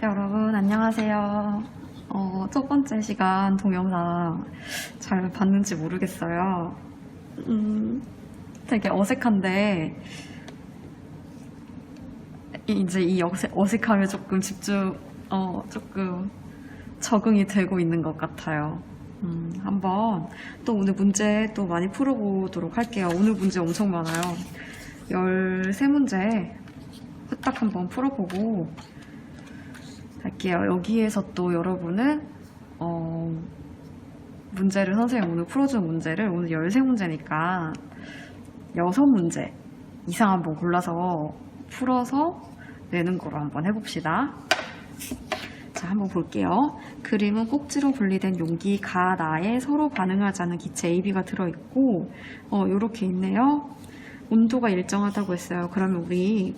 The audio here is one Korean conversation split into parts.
여러분 안녕하세요. 첫 번째 시간 동영상 잘 봤는지 모르겠어요. 되게 어색한데 이제 이 어색함에 조금 조금 적응이 되고 있는 것 같아요. 한번 또 오늘 문제 또 많이 풀어보도록 할게요. 오늘 문제 엄청 많아요. 13문제 후딱 한번 풀어보고 할게요. 여기에서 또 여러분은 문제를 선생님 오늘 풀어준 문제를 오늘 13문제니까 6문제 이상 한번 골라서 풀어서 내는 거로 한번 해봅시다. 자, 한번 볼게요. 그림은 꼭지로 분리된 용기 가나에 서로 반응하지 않는 기체 AB가 들어있고 요렇게 있네요. 온도가 일정하다고 했어요. 그러면 우리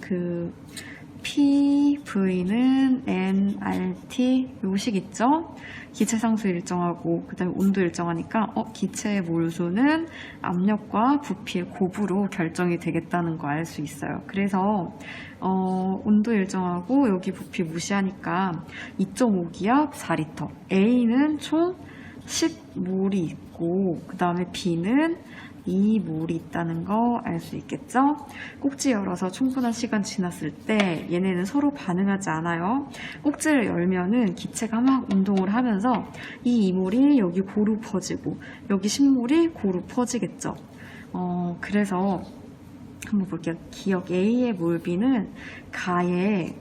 PV는 nRT 요식 있죠? 기체 상수 일정하고 그 다음에 온도 일정하니까 기체의 몰수는 압력과 부피의 곱으로 결정이 되겠다는 거 알 수 있어요. 그래서 온도 일정하고 여기 부피 무시하니까 2.5기압 4리터 A는 총 10몰이 있고 그 다음에 B는 2몰이 있다는 거 알 수 있겠죠? 꼭지 열어서 충분한 시간 지났을 때 얘네는 서로 반응하지 않아요. 꼭지를 열면은 기체가 막 운동을 하면서 이 2몰이 여기 고루 퍼지고 여기 10몰이 고루 퍼지겠죠. 그래서 한번 볼게요. 기억 A의 몰비는 가에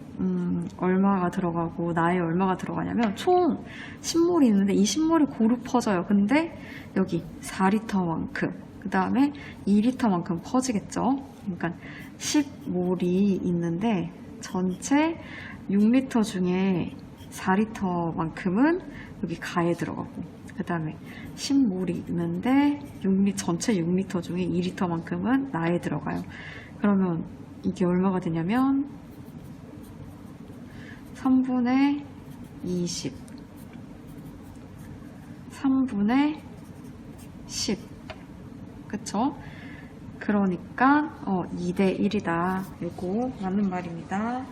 얼마가 들어가고 나에 얼마가 들어가냐면 총 10몰이 있는데 이 10몰이 고루 퍼져요. 근데 여기 4리터만큼 그 다음에 2리터만큼 퍼지겠죠. 그러니까 10몰이 있는데 전체 6리터 중에 4리터만큼은 여기 가에 들어가고 그 다음에 10몰이 있는데 전체 6리터 중에 2리터만큼은 나에 들어가요. 그러면 이게 얼마가 되냐면 3분의 20 3분의 10 그쵸? 그러니까 2대 1이다. 이거 맞는 말입니다.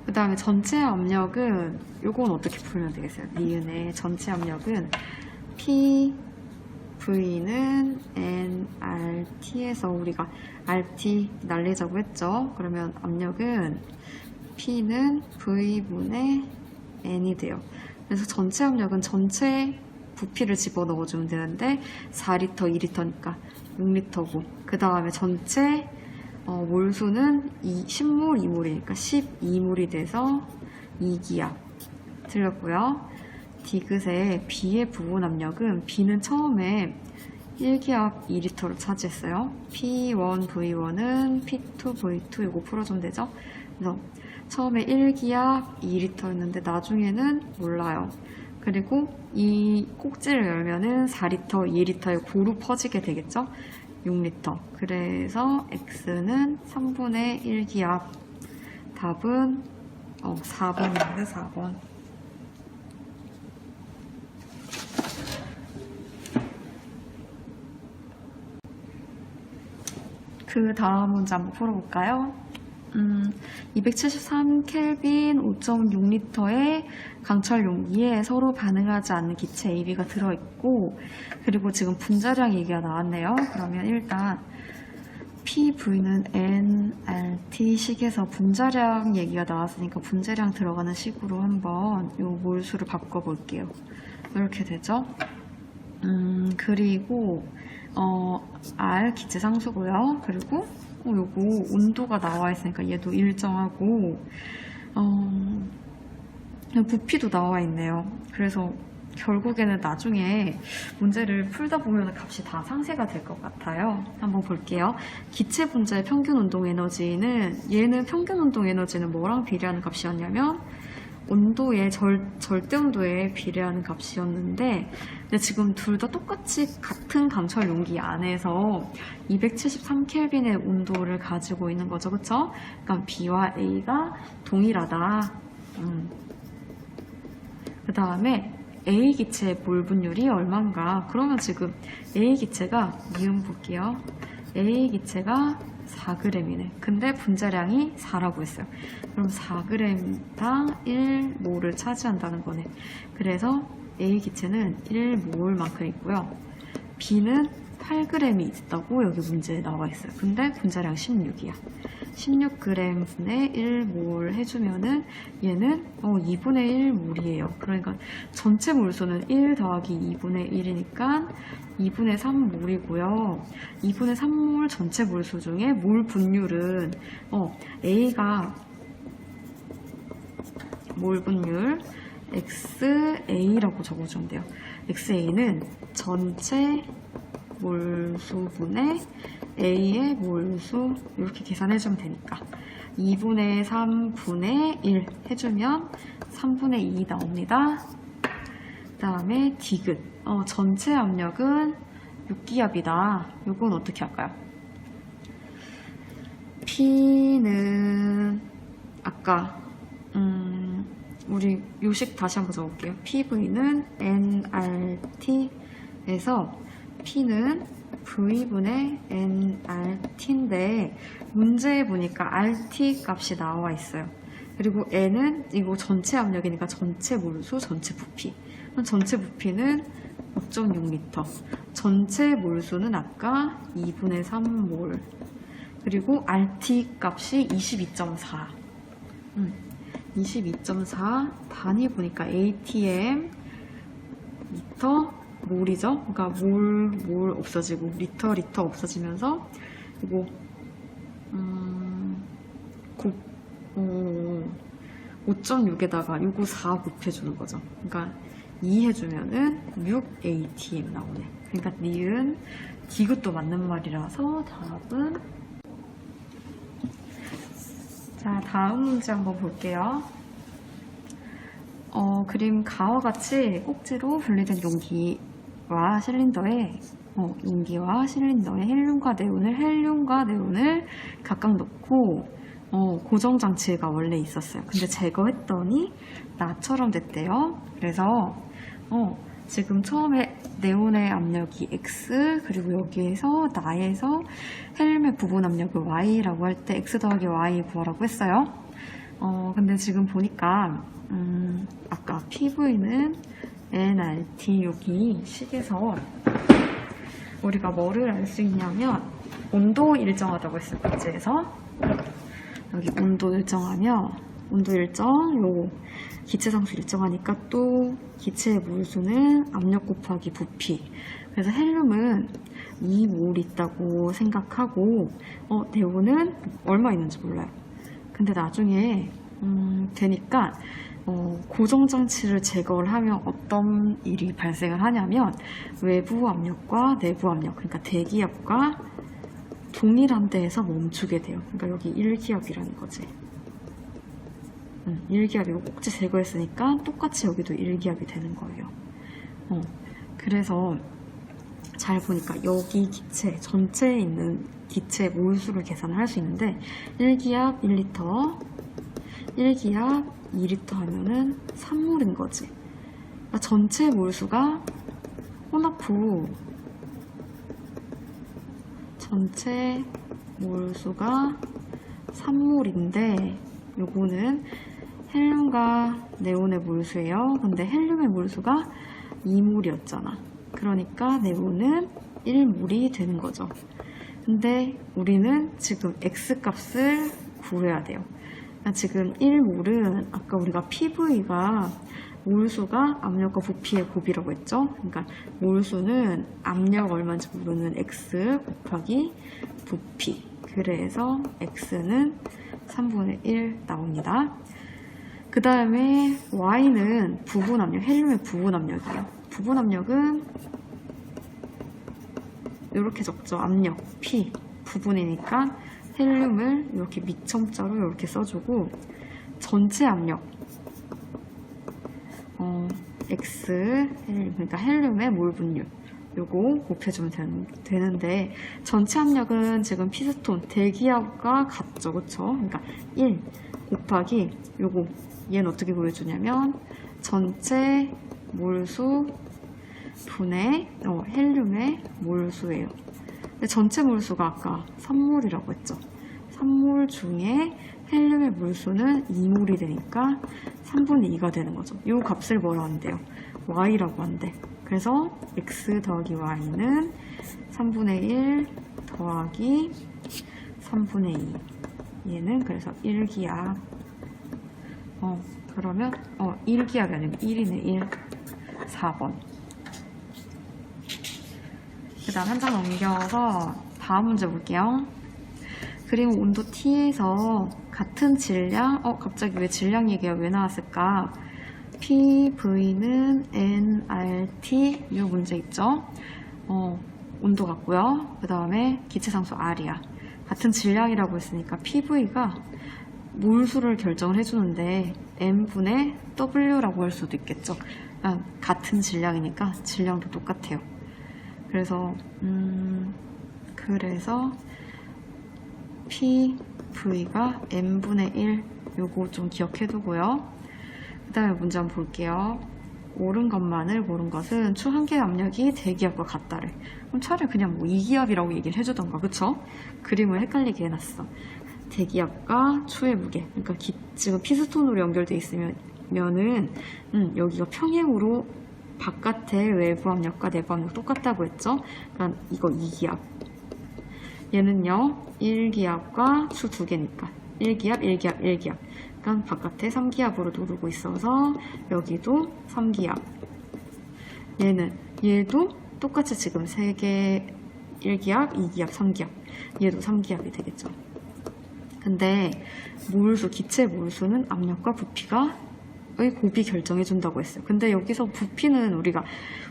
그 다음에 전체 압력은 요건 어떻게 풀면 되겠어요? 니은의 전체 압력은 PV는 nRT에서 우리가 RT 날리자고 했죠? 그러면 압력은 P는 V분의 N이 돼요. 그래서 전체 압력은 전체 부피를 집어넣어주면 되는데 4리터, 2리터니까 6리터고 그 다음에 전체 몰수는 10몰, 2몰이니까 12몰이 돼서 2기압 틀렸고요. 디귿의 B의 부분 압력은 B는 처음에 1기압 2리터를 차지했어요. P1, V1은 P2, V2 이거 풀어주면 되죠. 그래서 처음에 1기압 2리터였는데 나중에는 몰라요. 그리고 이 꼭지를 열면은 4리터, 2리터에 고루 퍼지게 되겠죠? 6리터. 그래서 X는 3분의 1기압. 답은 4번인데 4번. 그 다음 문제 한번 풀어볼까요? 273 켈빈 5.6리터의 강철 용기에 서로 반응하지 않는 기체 AB가 들어있고 그리고 지금 분자량 얘기가 나왔네요. 그러면 일단 PV는 nRT 식에서 분자량 얘기가 나왔으니까 분자량 들어가는 식으로 한번 요 몰수를 바꿔볼게요. 이렇게 되죠. 그리고 R 기체 상수고요. 그리고 요거 온도가 나와 있으니까 얘도 일정하고 부피도 나와 있네요. 그래서 결국에는 나중에 문제를 풀다 보면 값이 다 상쇄가 될 것 같아요. 한번 볼게요. 기체 분자의 평균 운동 에너지는 얘는 평균 운동 에너지는 뭐랑 비례하는 값이었냐면 온도의 절대 온도에 비례하는 값이었는데 근데 지금 둘 다 똑같이 같은 강철 용기 안에서 273켈빈의 온도를 가지고 있는 거죠. 그쵸? 그러니까 B와 A가 동일하다. 그 다음에 A 기체의 몰 분율이 얼마인가? 그러면 지금 A 기체가 니은 볼게요. A 기체가 4g이네. 근데 분자량이 4라고 했어요. 그럼 4g당 1몰을 차지한다는 거네. 그래서 A 기체는 1몰만큼 있고요. B는 8g이 있다고 여기 문제에 나와 있어요. 근데 분자량 16이야. 16g 분의 1몰 해주면은 얘는 2분의 1몰이에요. 그러니까 전체 몰수는 1 더하기 2분의 1이니까 2분의 3몰이고요. 2분의 3몰 전체 몰수 중에 몰 분율은 A가 몰 분율 XA라고 적어주면 돼요. XA는 전체 몰수분의 A의 몰수 이렇게 계산해주면 되니까 2분의 3분의 1 해주면 3분의 2 나옵니다. 그 다음에 디귿 전체 압력은 6기압이다. 이건 어떻게 할까요? P는 아까 우리 요식 다시 한번 적을게요. PV는 nRT에서 P는 V분의 nRT인데 문제에 보니까 RT 값이 나와 있어요. 그리고 N은 이거 전체 압력이니까 전체 몰수, 전체 부피. 전체 부피는 5.6L. 전체 몰수는 아까 2분의 3몰. 그리고 RT 값이 22.4. 22.4 단위 보니까 ATM 리터 몰이죠. 그러니까 몰 없어지고 리터 없어지면서 이거 5.6에다가 이거 4 곱해주는 거죠. 그러니까 2 해주면은 6 ATM 나오네. 그러니까 니은 디귿도 맞는 말이라서 답은 자, 다음 문제 한번 볼게요. 그림 가와 같이 꼭지로 분리된 용기와 실린더에 헬륨과 네온을 각각 넣고 고정장치가 원래 있었어요. 근데 제거했더니 나처럼 됐대요. 그래서 지금 처음에 네온의 압력이 X, 그리고 여기에서 나에서 헬륨의 부분 압력을 Y라고 할 때 X 더하기 Y 구하라고 했어요. 근데 지금 보니까 아까 PV는 nRT 여기 식에서 우리가 뭐를 알 수 있냐면 온도 일정하다고 했어요. 국제에서 여기 온도 일정하면 온도 일정 요 기체 상수 일정하니까 또 기체의 몰수는 압력 곱하기 부피. 그래서 헬륨은 2몰 있다고 생각하고 네온은 얼마 있는지 몰라요. 근데 나중에 되니까 고정장치를 제거를 하면 어떤 일이 발생을 하냐면 외부 압력과 내부 압력, 그러니까 대기압과 동일한 데에서 멈추게 돼요. 그러니까 여기 1기압이라는 거지. 1기압이고 꼭지 제거했으니까 똑같이 여기도 1기압이 되는 거예요. 그래서 잘 보니까 여기 기체 전체에 있는 기체 몰수를 계산을 할 수 있는데 1기압 1리터 1기압 2리터 하면은 3몰인 거지. 그러니까 전체 몰수가 혼합후 전체 몰수가 3몰인데 요거는 헬륨과 네온의 몰수예요. 근데 헬륨의 몰수가 2몰이었잖아. 그러니까 네온은 1몰이 되는 거죠. 근데 우리는 지금 X값을 구해야 돼요. 지금 1몰은 아까 우리가 PV가 몰수가 압력과 부피의 곱이라고 했죠. 그러니까 몰수는 압력 얼마인지 모르는 X 곱하기 부피. 그래서 X는 3분의 1 나옵니다. 그 다음에 Y는 부분 압력, 헬륨의 부분 압력이에요. 부분 압력은 이렇게 적죠. 압력, P, 부분이니까 헬륨을 이렇게 밑첨자로 이렇게 써주고 전체 압력 X, 그러니까 헬륨의 몰 분율 요거 곱해주면 되는데 전체 압력은 지금 피스톤 대기압과 같죠. 그쵸? 그러니까 1 곱하기 요거 얘는 어떻게 보여주냐면 전체 몰수 분의 헬륨의 몰수예요. 근데 전체 몰수가 아까 3몰이라고 했죠. 3몰 중에 헬륨의 몰수는 2몰이 되니까 3분의 2가 되는 거죠. 이 값을 뭐라 한대요? y라고 한대. 그래서 x 더하기 y는 3분의 1 더하기 3분의 2. 얘는 그래서 1기압. 그러면 1기압이 아니면 1이네. 1. 4번. 그 다음 한 장 넘겨서 다음 문제 볼게요. 그리고 온도 T에서 같은 질량, 갑자기 왜 질량 얘기가 왜 나왔을까? PV는 nRT, 이 문제 있죠? 온도 같고요. 그 다음에 기체상수 R이야. 같은 질량이라고 했으니까 PV가 몰수를 결정을 해주는데 M분의 W라고 할 수도 있겠죠. 같은 질량이니까 질량도 똑같아요. 그래서 PV가 M분의 1, 요거 좀 기억해두고요. 그 다음에 문제 한번 볼게요. 옳은 것만을 모른 것은 추 한 개의 압력이 대기압과 같다래. 그럼 차라리 그냥 뭐 2기압이라고 얘기를 해주던가, 그쵸? 그림을 헷갈리게 해놨어. 대기압과 추의 무게. 그러니까 지금 피스톤으로 연결돼 있으면은 여기가 평행으로 바깥의 외부 압력과 내부 압력 똑같다고 했죠? 그러니까 이거 2기압. 얘는요, 1기압과 추 2개니까 1기압, 1기압, 1기압. 그러니까 바깥에 3기압으로 누르고 있어서 여기도 3기압. 얘도 똑같이 지금 3개 1기압, 2기압, 3기압. 얘도 3기압이 되겠죠. 근데 기체 몰수는 압력과 부피의 곱이 결정해준다고 했어요. 근데 여기서 부피는 우리가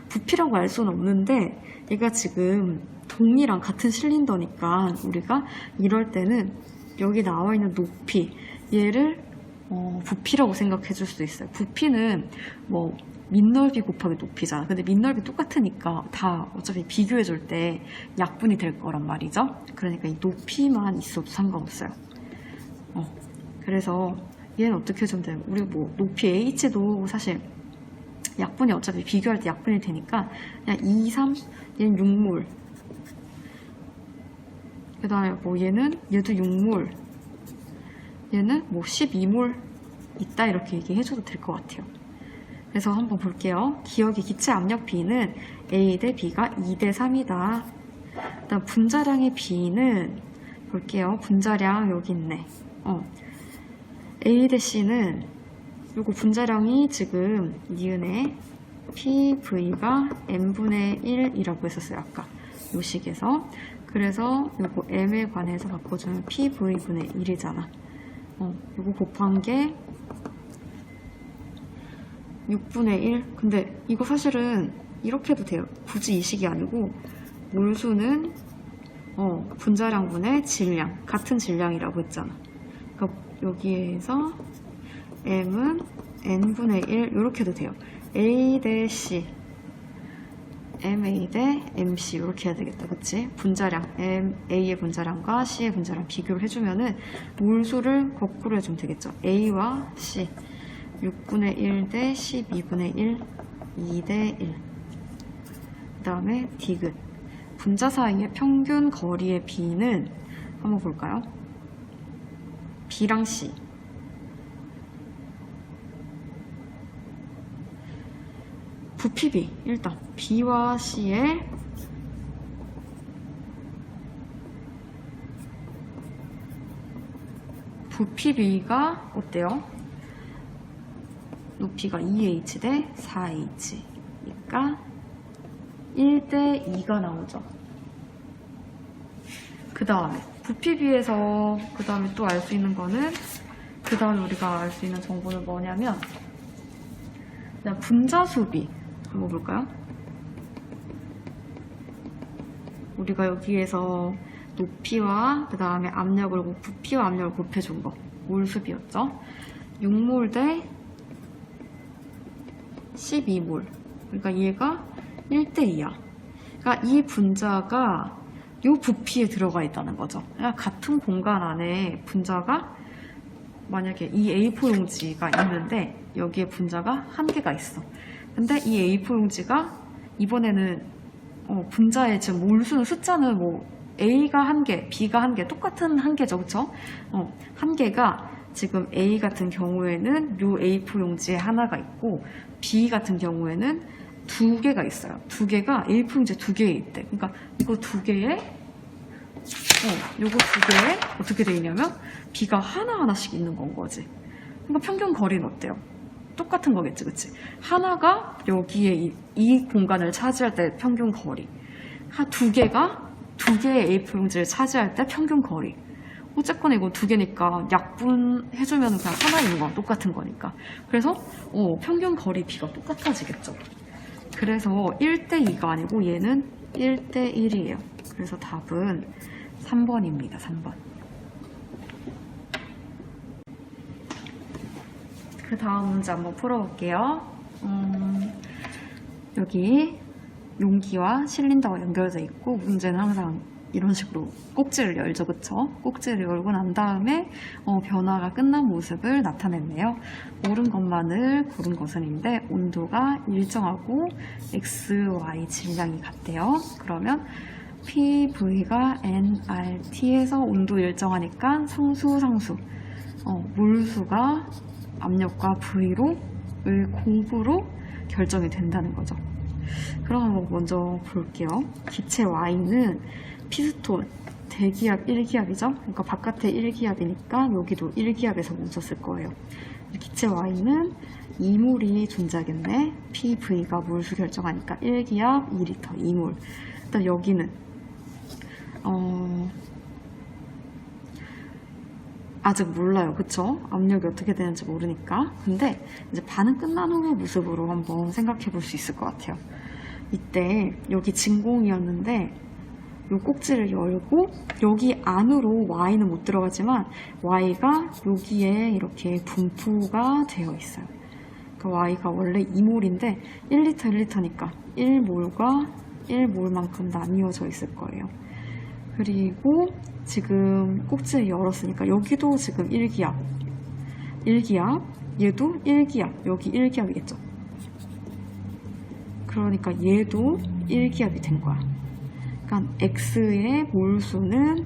부피라고 알 수는 없는데 얘가 지금 동이랑 같은 실린더니까 우리가 이럴 때는 여기 나와 있는 높이 얘를 부피라고 생각해 줄 수 있어요. 부피는 뭐 밑넓이 곱하기 높이잖아. 근데 밑넓이 똑같으니까 다 어차피 비교해 줄 때 약분이 될 거란 말이죠. 그러니까 이 높이만 있어도 상관없어요. 그래서 얘는 어떻게 해주면 돼요? 우리 뭐 높이 H도 사실 약분이 어차피 비교할 때 약분이 되니까 그냥 2, 3, 얘는 6몰. 그 다음에 뭐 얘도 6몰. 얘는 뭐 12몰 있다 이렇게 얘기해줘도 될 것 같아요. 그래서 한번 볼게요. 기억의 기체 압력 B는 A 대 B가 2 대 3이다. 그다음 분자량의 B는 볼게요. 분자량 여기 있네. A 대 C는 요거 분자량이 지금 니은에 PV가 M분의 1이라고 했었어요. 아까 요 식에서. 그래서 요거 M에 관해서 바꿔주면 PV분의 1이잖아. 요거 곱한 게 6분의 1. 근데 이거 사실은 이렇게 해도 돼요. 굳이 이 식이 아니고 몰수는 분자량분의 질량, 같은 질량이라고 했잖아. 그러니까 여기에서 M은 N분의 1 이렇게 해도 돼요. A 대 C, MA 대 MC 이렇게 해야 되겠다. 그치? 분자량, A의 분자량과 C의 분자량 비교를 해주면은 몰수를 거꾸로 해주면 되겠죠. A와 C 6분의 1 대 12분의 1, 2 대 1. 그 다음에 디귿. 분자 사이의 평균 거리의 B는 한번 볼까요? B랑 C. 부피 B. 일단 B와 C의 부피 B가 어때요? 높이가 2h 대 4h. 그러니까 1대 2가 나오죠. 그 다음에 부피 B에서 그 다음에 또 알 수 있는 거는 그 다음에 우리가 알 수 있는 정보는 뭐냐면 분자수 B 한번 볼까요? 우리가 여기에서 높이와 그 다음에 압력을 부피와 압력을 곱해준 거 몰수비였죠. 6몰 대 12몰. 그러니까 얘가 1대2야. 그러니까 이 분자가 이 부피에 들어가 있다는 거죠. 그러니까 같은 공간 안에 분자가 만약에 이 A4 용지가 있는데 여기에 분자가 한 개가 있어. 근데 이 A4 용지가 이번에는 분자의 지금 몰수는 숫자는 뭐 A가 한 개, B가 한 개, 똑같은 한 개죠, 그쵸? 한 개가 지금 A 같은 경우에는 요 A4 용지에 하나가 있고, B 같은 경우에는 두 개가 있어요. 두 개가 A4 용지에 두 개에 있대. 그러니까 이거 두 개에, 요거 두 개에 어떻게 돼 있냐면 B가 하나하나씩 있는 건 거지. 그러니까 평균 거리는 어때요? 똑같은 거겠지, 그치? 하나가 여기에 이 공간을 차지할 때 평균 거리. 두 개가 두 개의 A4 용지를 차지할 때 평균 거리. 어쨌거나 이거 두 개니까 약분해주면 그냥 하나 있는 건 똑같은 거니까. 그래서 평균 거리 B가 똑같아지겠죠. 그래서 1대2가 아니고 얘는 1대1이에요. 그래서 답은 3번입니다. 3번. 그 다음 문제 한번 풀어볼게요. 여기 용기와 실린더가 연결되어 있고, 문제는 항상 이런 식으로 꼭지를 열죠, 그쵸? 꼭지를 열고 난 다음에 변화가 끝난 모습을 나타냈네요. 옳은 것만을 고른 것은인데 온도가 일정하고 X, Y 질량이 같대요. 그러면 PV가 nRT에서 온도 일정하니까 상수 몰수가 압력과 V로의 곱으로 결정이 된다는 거죠. 그럼 한번 먼저 볼게요. 기체 Y는 피스톤 대기압 1기압이죠. 그러니까 바깥에 1기압이니까 여기도 1기압에서 멈췄을 거예요. 기체 Y는 2몰이 존재하겠네. PV가 몰수 결정하니까 1기압 2리터 2몰. 일단 여기는 아직 몰라요. 그쵸? 압력이 어떻게 되는지 모르니까. 근데 이제 반응 끝난 후의 모습으로 한번 생각해 볼 수 있을 것 같아요. 이때 여기 진공이었는데 이 꼭지를 열고 여기 안으로 Y는 못 들어가지만 Y가 여기에 이렇게 분포가 되어 있어요. 그러니까 Y가 원래 2몰인데 1리터 1리터니까 1몰과 1몰만큼 나뉘어져 있을 거예요. 그리고 지금 꼭지를 열었으니까 여기도 지금 1기압, 얘도 1기압, 여기 1기압이겠죠. 그러니까 얘도 1기압이 된 거야. 그러니까 X의 몰수는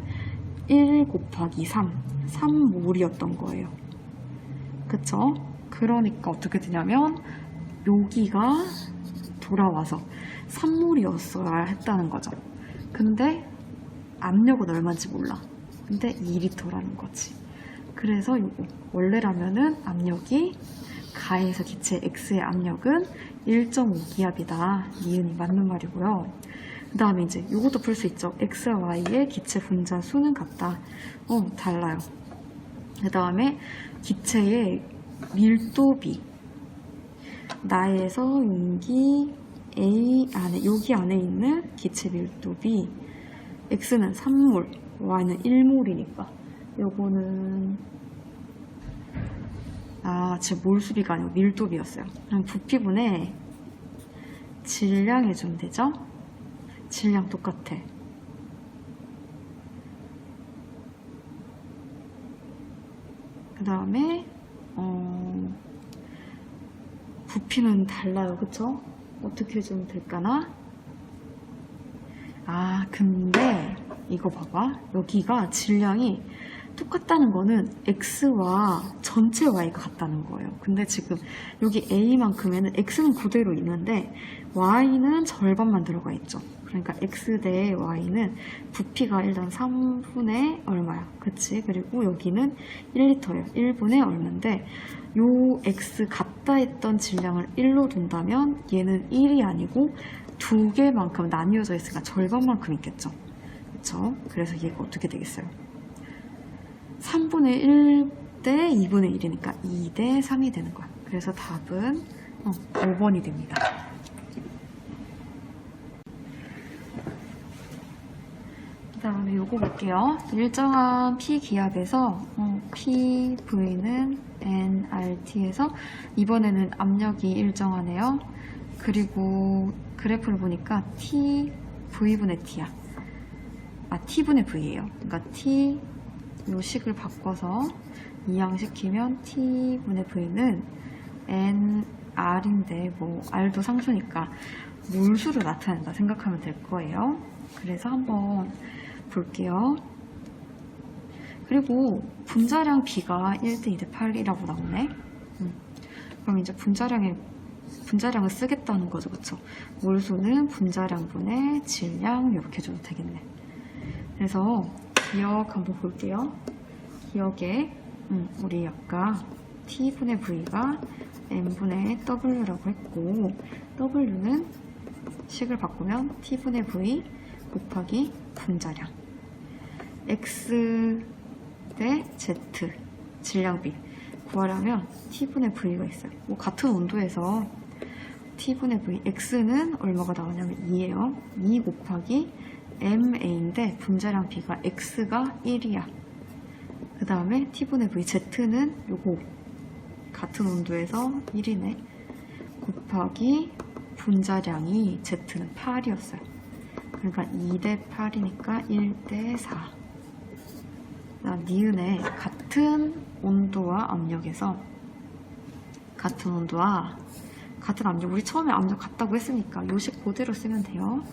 1 곱하기 3몰이었던 거예요. 그쵸? 그러니까 어떻게 되냐면 여기가 돌아와서 3몰이었어야 했다는 거죠. 근데 압력은 얼마인지 몰라. 근데 2리터라는 거지. 그래서 이거 원래라면은 압력이 가에서 기체 X의 압력은 1.5기압이다. 니은이 맞는 말이고요. 그 다음에 이제 이것도 풀 수 있죠. X와 Y의 기체 분자 수는 같다. 달라요. 그 다음에 기체의 밀도비. 나에서 용기 A 안에, 여기 안에 있는 기체 밀도비. X는 3몰, Y는 1몰이니까. 요거는, 지금 몰수비가 아니고 밀도비였어요. 그럼 부피분의 질량 해주면 되죠? 질량 똑같아. 그 다음에 부피는 달라요. 그쵸? 어떻게 해주면 될까나? 근데 이거 봐봐. 여기가 질량이 똑같다는 거는 X와 전체 Y가 같다는 거예요. 근데 지금 여기 A만큼에는 X는 그대로 있는데 Y는 절반만 들어가 있죠. 그러니까 X 대 Y는 부피가 일단 3분의 얼마야. 그치? 그리고 여기는 1리터예요. 1분의 얼마인데 요 X 같다 했던 질량을 1로 둔다면 얘는 1이 아니고 두 개만큼 나뉘어져 있으니까 절반만큼 있겠죠. 그쵸? 그래서 얘가 어떻게 되겠어요? 3분의 1 대 2분의 1이니까 2 대 3이 되는 거야. 그래서 답은 5번이 됩니다. 그 다음에 요거 볼게요. 일정한 P기압에서 PV는 nRT에서 이번에는 압력이 일정하네요. 그리고 그래프를 보니까 V분의 T야. T분의 V예요. 그러니까 T 요 식을 바꿔서 이항시키면 T분의 V는 nR인데 뭐 R도 상수니까 몰수를 나타낸다 생각하면 될 거예요. 그래서 한번 볼게요. 그리고 분자량 B가 1대 2대 8이라고 나오네. 그럼 이제 분자량을 쓰겠다는 거죠, 그쵸? 몰수는 분자량분의 질량 이렇게 줘도 되겠네. 그래서 기억 한번 볼게요. 기억에 우리 아까 T분의 V가 M분의 W라고 했고, W는 식을 바꾸면 T분의 V 곱하기 분자량 X 대 Z 질량비 구하려면 T분의 V가 있어요. 뭐 같은 온도에서 T분의 V X는 얼마가 나오냐면 2예요. 2 곱하기 MA인데 분자량 B가 X가 1이야. 그 다음에 T분의 V Z는 요거 같은 온도에서 1이네. 곱하기 분자량이 Z는 8이었어요. 그러니까 2대 8이니까 1대 4. 니은에 같은 온도와 압력에서 같은 온도와 같은 압력, 우리 처음에 압력 같다고 했으니까 요식 그대로 쓰면 돼요.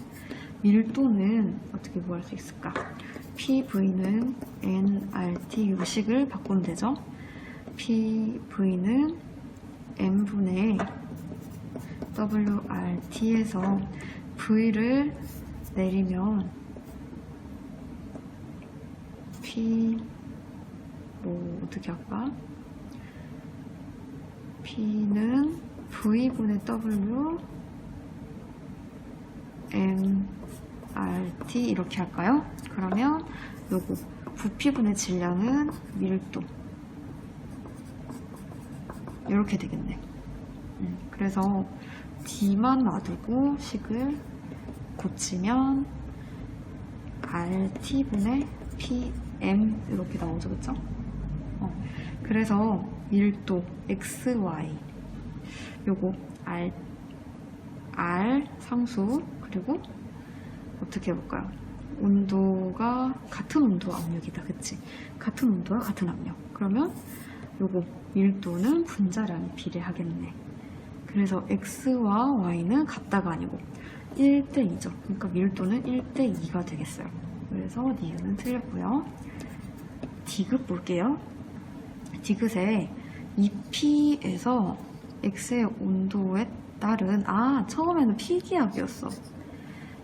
밀도는 어떻게 구할 수 있을까? PV는 nRT 요식을 바꾸면 되죠. PV는 M분의 WRT에서 V를 내리면 P 뭐 어떻게 할까? P는 V분의 W MRT 이렇게 할까요? 그러면 요거 부피분의 질량은 밀도 이렇게 되겠네. 그래서 D만 놔두고 식을 고치면 RT분의 PM 이렇게 나오죠, 그쵸? 그래서 밀도 XY 요거 R 상수 그리고 어떻게 해볼까요? 온도가 같은 온도와 압력이다, 그치? 같은 온도와 같은 압력. 그러면 요거 밀도는 분자량이 비례하겠네. 그래서 X와 Y는 같다가 아니고 1대 2죠. 그러니까 밀도는 1대 2가 되겠어요. 그래서 니은은 틀렸고요. 디귿 볼게요. 디귿에 이 P에서 X의 온도에 따른 처음에는 P기압이었어.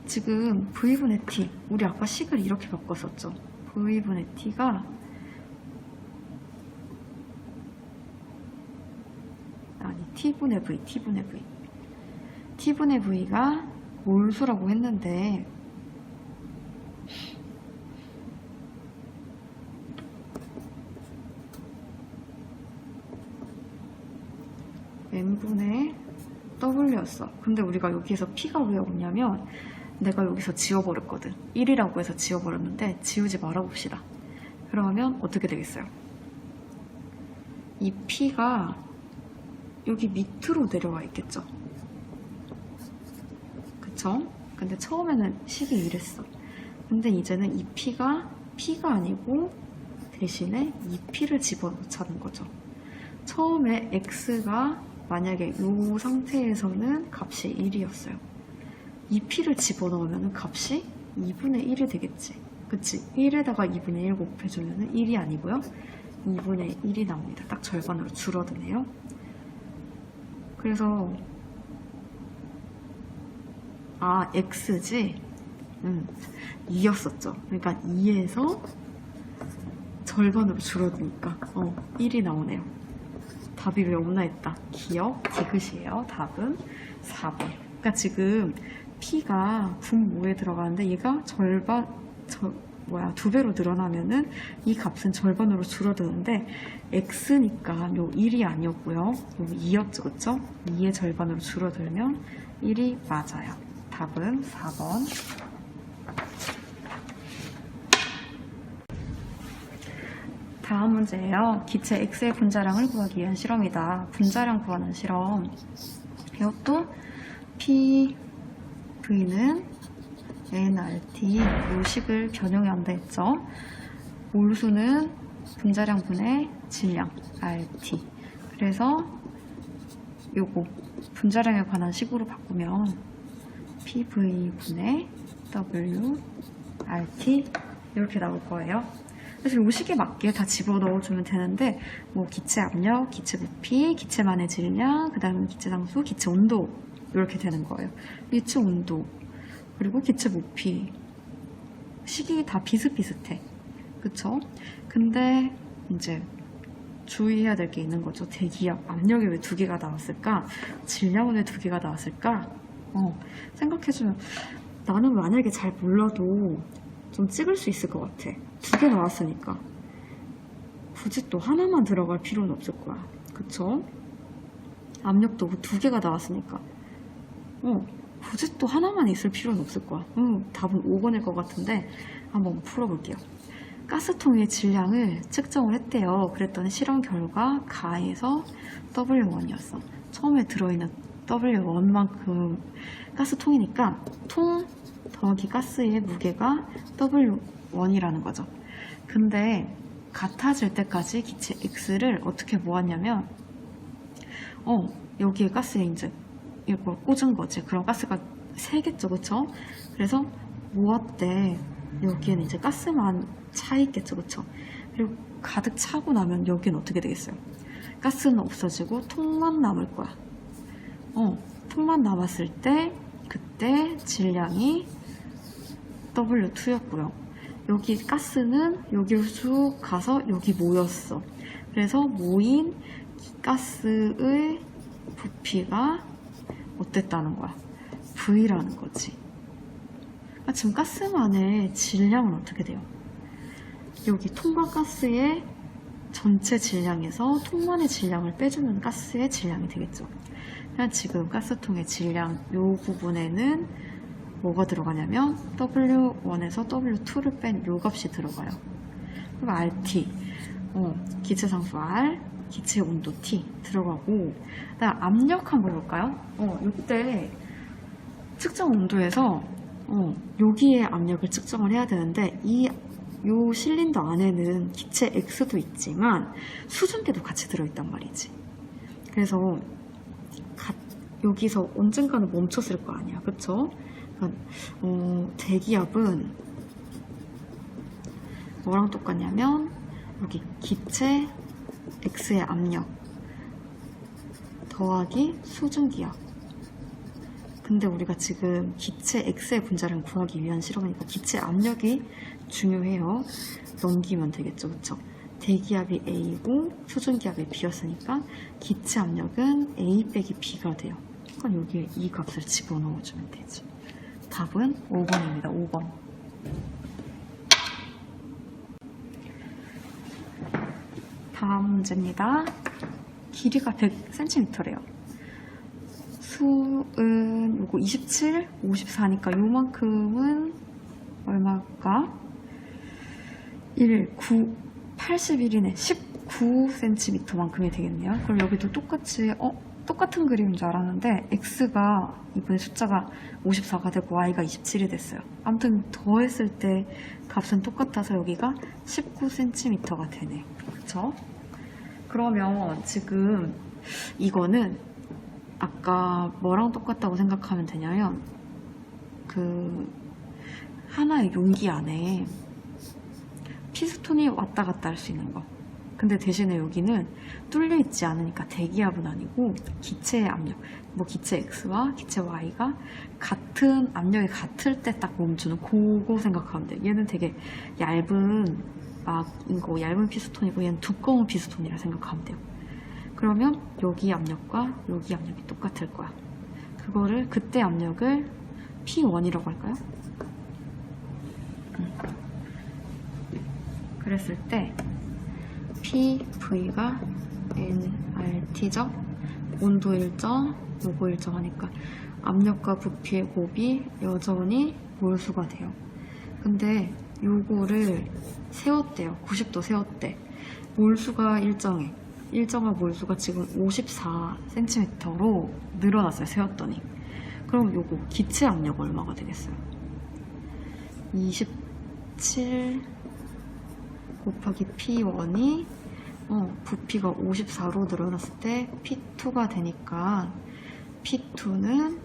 지금 V분의 T, 우리 아까 식을 이렇게 바꿨었죠. V분의 T가 T분의 V, T분의 V. T분의 V가 몰수라고 했는데 M분의 W였어. 근데 우리가 여기에서 P가 왜 없냐면 내가 여기서 지워버렸거든. 1이라고 해서 지워버렸는데 지우지 말아봅시다. 그러면 어떻게 되겠어요? 이 P가 여기 밑으로 내려와 있겠죠? 그쵸? 근데 처음에는 식이 이랬어. 근데 이제는 이 P가 아니고 대신에 이 P를 집어넣자는 거죠. 처음에 X가 만약에 이 상태에서는 값이 1이었어요. 이 P를 집어넣으면 값이 2분의 1이 되겠지. 그치? 1에다가 2분의 1 곱해주면 1이 아니고요. 2분의 1이 나옵니다. 딱 절반으로 줄어드네요. 그래서 X지? 2였었죠. 그러니까 2에서 절반으로 줄어드니까 1이 나오네요. 답이 왜 없나 했다. 기억, 디귿이에요. 답은 4번. 그러니까 지금 P가 분모에 들어가는데 얘가 두 배로 늘어나면은 이 값은 절반으로 줄어드는데 X니까 요 1이 아니었고요. 요 2였죠, 그쵸? 2의 절반으로 줄어들면 1이 맞아요. 답은 4번. 다음 문제예요. 기체 X의 분자량을 구하기 위한 실험이다. 분자량 구하는 실험. 이것도 PV는 nRT 요식을 변형해야 한다 했죠. 몰수는 분자량분의 질량 RT. 그래서 요거 분자량에 관한 식으로 바꾸면 PV분의 W RT 이렇게 나올 거예요. 그래서 요식에 맞게 다 집어넣어주면 되는데 뭐 기체 압력, 기체 부피, 기체만의 질량, 그 다음에 기체 상수, 기체 온도 이렇게 되는 거예요. 기체 온도 그리고 기체 부피 식이 다 비슷비슷해. 그쵸? 근데 이제 주의해야 될 게 있는 거죠. 대기압, 압력이 왜 2개가 나왔을까? 질량은 왜 2개가 나왔을까? 생각해주면 나는 만약에 잘 몰라도 좀 찍을 수 있을 것 같아. 2개 나왔으니까 굳이 또 하나만 들어갈 필요는 없을 거야. 그쵸? 압력도 2개가 나왔으니까 굳이 또 하나만 있을 필요는 없을 거야. 답은 5번일 것 같은데 한번 풀어볼게요. 가스통의 질량을 측정을 했대요. 그랬더니 실험 결과 가에서 W1이었어. 처음에 들어있는 W1만큼 가스통이니까 통 더하기 가스의 무게가 W1이라는 거죠. 근데 같아질 때까지 기체 X를 어떻게 모았냐면 여기에 가스에 이제 이걸 꽂은 거지. 그럼 가스가 3개죠, 그쵸? 그래서 모았대. 여기에는 이제 가스만 차 있겠죠, 그쵸? 그리고 가득 차고 나면 여기는 어떻게 되겠어요? 가스는 없어지고 통만 남을 거야. 통만 남았을 때 그때 질량이 W2였고요. 여기 가스는 여기로 쭉 가서 여기 모였어. 그래서 모인 가스의 부피가 어땠다는 거야? V라는 거지. 그러니까 지금 가스만의 질량은 어떻게 돼요? 여기 통과 가스의 전체 질량에서 통만의 질량을 빼주면 가스의 질량이 되겠죠. 그냥 지금 가스통의 질량 이 부분에는 뭐가 들어가냐면 W1에서 W2를 뺀 요 값이 들어가요. 그리고 RT, 기체상수 R, 기체 온도 T 들어가고, 그다음 압력 한번 볼까요? 이때 측정 온도에서 여기에 압력을 측정을 해야 되는데 요 실린더 안에는 기체 X도 있지만 수증기도 같이 들어있단 말이지. 그래서 여기서 언젠가는 멈췄을 거 아니야, 그쵸? 그러니까 대기압은 뭐랑 똑같냐면 여기 기체 X의 압력 더하기 수증기압. 근데 우리가 지금 기체 X의 분자를 구하기 위한 실험이니까 기체 압력이 중요해요. 넘기면 되겠죠, 그쵸? 대기압이 A고 수증기압이 B였으니까 기체 압력은 A 빼기 B가 돼요. 그러니까 여기에 이 값을 집어넣어주면 되지. 답은 5번입니다. 5번. 다음 문제입니다. 길이가 100cm래요. 수은 요거 27, 54니까 요만큼은 얼마일까? 1, 9, 81이네. 19cm만큼이 되겠네요. 그럼 여기도 똑같이 똑같은 그림인 줄 알았는데 X가 이번에 숫자가 54가 되고 Y가 27이 됐어요. 아무튼 더했을 때 값은 똑같아서 여기가 19cm가 되네. 그쵸? 그러면 지금 이거는 아까 뭐랑 똑같다고 생각하면 되냐면 하나의 용기 안에 피스톤이 왔다 갔다 할 수 있는 거. 근데 대신에 여기는 뚫려 있지 않으니까 대기압은 아니고 기체의 압력, 뭐 기체 X와 기체 Y가 같은 압력이 같을 때 딱 멈추는 그거 생각하면 돼요. 얘는 되게 얇은 얇은 피스톤이고 얘는 두꺼운 피스톤이라 생각하면 돼요. 그러면 여기 압력과 여기 압력이 똑같을 거야. 그때 압력을 P1이라고 할까요? 그랬을 때 PV가 nRT죠? 온도 일정, 요거 일정하니까 압력과 부피의 곱이 여전히 몰수가 돼요. 근데 요거를 세웠대요. 90도 세웠대. 몰수가 일정해. 일정한 몰수가 지금 54cm로 늘어났어요. 세웠더니. 그럼 요거 기체 압력 얼마가 되겠어요? 27 곱하기 P1이 부피가 54로 늘어났을 때 P2가 되니까 P2는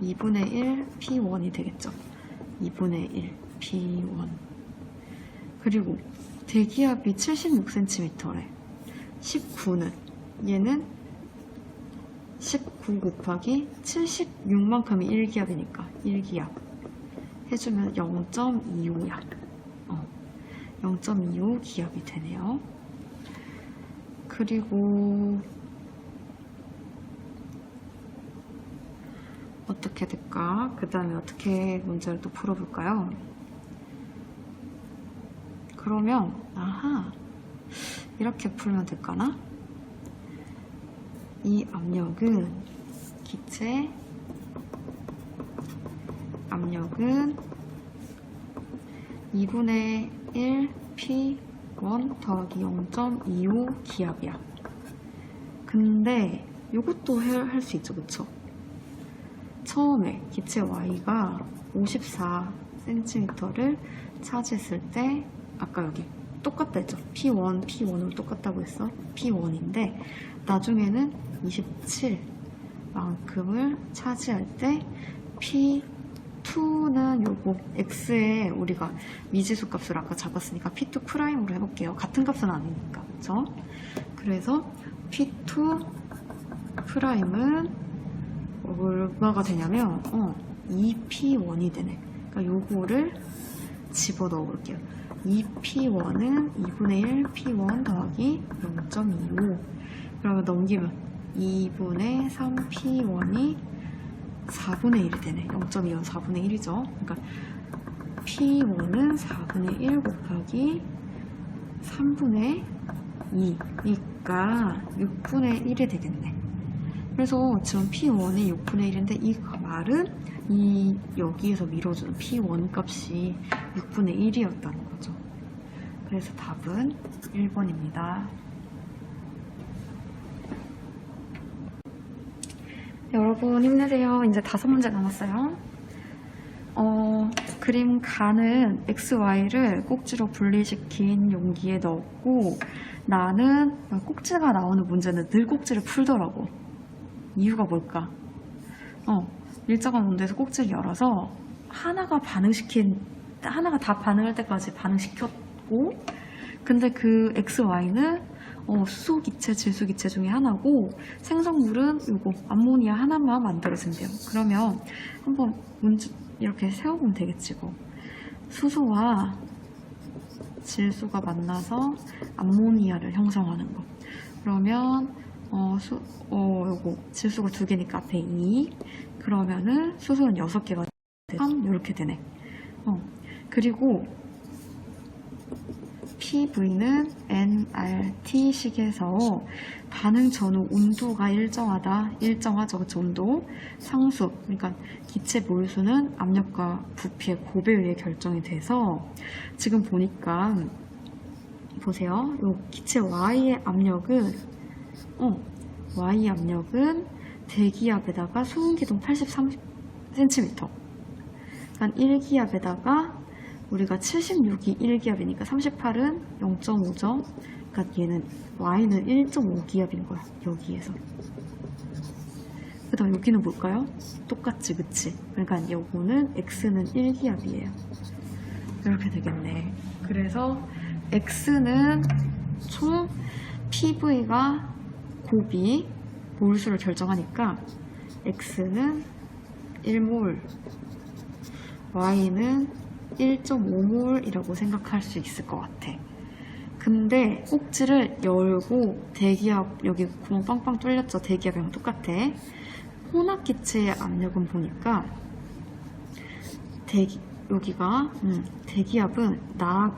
2분의 1 P1이 되겠죠. 2분의 1 P1 그리고 대기압이 76cm래. 19는 얘는 19 곱하기 76만큼이 1기압이니까 1기압 해주면 0.25야. 0.25 기압이 되네요. 그리고 어떻게 될까? 그 다음에 어떻게 문제를 또 풀어볼까요? 그러면 이렇게 풀면 될까나? 이 압력은 기체 압력은 2분의 1 P1 더하기 0.25 기압이야. 근데 이것도 할 수 있죠, 그쵸? 처음에 기체 Y가 54cm를 차지했을 때 아까 여기 똑같다 했죠? P1으로 똑같다고 했어. P1인데 나중에는 27만큼을 차지할 때 P2는 요거 X에 우리가 미지수 값을 아까 잡았으니까 P2 프라임으로 해볼게요. 같은 값은 아니니까, 그쵸? 그래서 P2 프라임은 얼마가 되냐면 2P1이 되네. 그러니까 요거를 집어넣어 볼게요. 2P1은 2분의 1 P1 더하기 0.25. 그러면 넘기면 2분의 3 P1이 4분의 1이 되네. 0.25는 4분의 1이죠. 그러니까 P1은 4분의 1 곱하기 3분의 2니까 6분의 1이 되겠네. 그래서 지금 P1이 6분의 1인데 이 말은 여기에서 밀어주는 P1 값이 6분의 1이었다는 거죠. 그래서 답은 1번입니다. 여러분 힘내세요. 이제 5문제 남았어요. 그림 가는 XY를 꼭지로 분리시킨 용기에 넣었고 나는 꼭지가 나오는 문제는 늘 꼭지를 풀더라고. 이유가 뭘까? 일정한 온도에서 꼭지를 열어서 하나가 다 반응할 때까지 반응시켰고 근데 그 XY는 수소기체, 질소기체 중에 하나고 생성물은 요거 암모니아 하나만 만들어진대요. 그러면 한번 문제 이렇게 세워보면 되겠지 뭐. 수소와 질소가 만나서 암모니아를 형성하는 거. 그러면 요거 질소가 2개니까 앞에 2. 그러면은 수소는 6개가 3 이렇게 되네. 그리고 PV는 nRT식에서 반응 전후 온도가 일정하죠. 그쵸? 온도 상수, 그러니까 기체 몰수는 압력과 부피의 곱에 의해 결정이 돼서 지금 보니까 보세요. 요 기체 Y의 압력은 Y 압력은 대기압에다가 소음기둥 83cm, 그러니까 1기압에다가 우리가 76이 1기압이니까 38은 0.5죠. 그러니까 얘는 Y는 1.5기압인 거야. 여기에서. 그 다음 여기는 뭘까요? 똑같지, 그치? 그러니까 요거는 X는 1기압이에요. 이렇게 되겠네. 그래서 X는 총 PV가 곱이 몰수를 결정하니까 X는 1몰, Y는 1.5몰이라고 생각할 수 있을 것 같아. 근데 꼭지를 열고 대기압, 여기 구멍 빵빵 뚫렸죠? 대기압이랑 똑같아. 혼합기체의 압력은 보니까 여기가 대기압은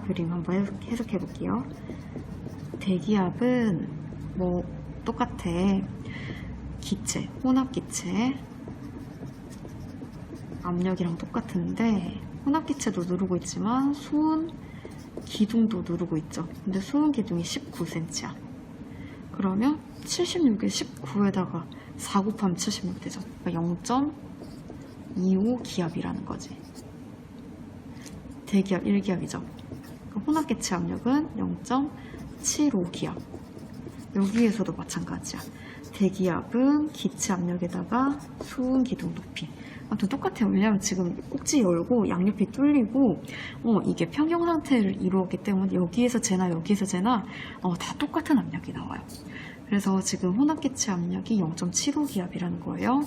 그림 한번 해석해 볼게요. 대기압은 뭐 똑같아. 기체, 혼합기체 압력이랑 똑같은데 혼합기체도 누르고 있지만 수은 기둥도 누르고 있죠. 근데 수은 기둥이 19cm야. 그러면 76에 19에다가 4 곱하면 76 되죠. 그러니까 0.25 기압이라는 거지. 대기압 1기압이죠. 그러니까 혼합기체 압력은 0.75 기압. 여기에서도 마찬가지야. 대기압은 기체 압력에다가 수은 기둥 높이. 아무튼 똑같아요. 왜냐면 지금 꼭지 열고 양옆이 뚫리고 이게 평형 상태를 이루었기 때문에 여기에서 재나 여기에서 재나 다 똑같은 압력이 나와요. 그래서 지금 혼합기체 압력이 0.75기압이라는 거예요.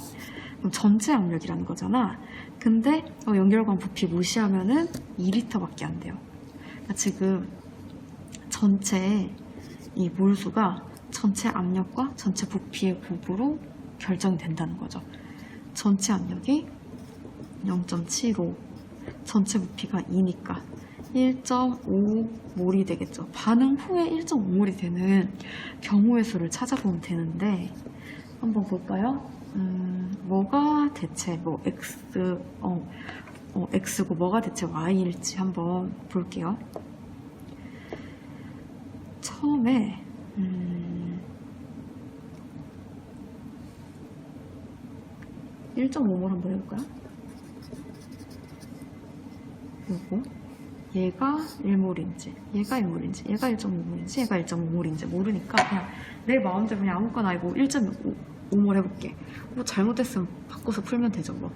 그럼 전체 압력이라는 거잖아. 근데 연결관 부피 무시하면은 2리터밖에 안 돼요. 그러니까 지금 전체 이 몰수가 전체 압력과 전체 부피의 곱으로 결정된다는 거죠. 전체 압력이 0.75, 전체 부피가 2니까 1.5몰이 되겠죠. 반응 후에 1.5몰이 되는 경우의 수를 찾아보면 되는데 한번 볼까요? 뭐가 대체 x고 뭐가 대체 y일지 한번 볼게요. 처음에 1.5몰 한번 해볼까요? 요거 얘가 1몰인지 얘가 1몰인지 얘가 1.5몰인지 얘가 1.5몰인지 모르니까 그냥 내 마음대로 그냥 아무거나 이거 1.5몰 해볼게. 뭐 잘못됐으면 바꿔서 풀면 되죠 뭐.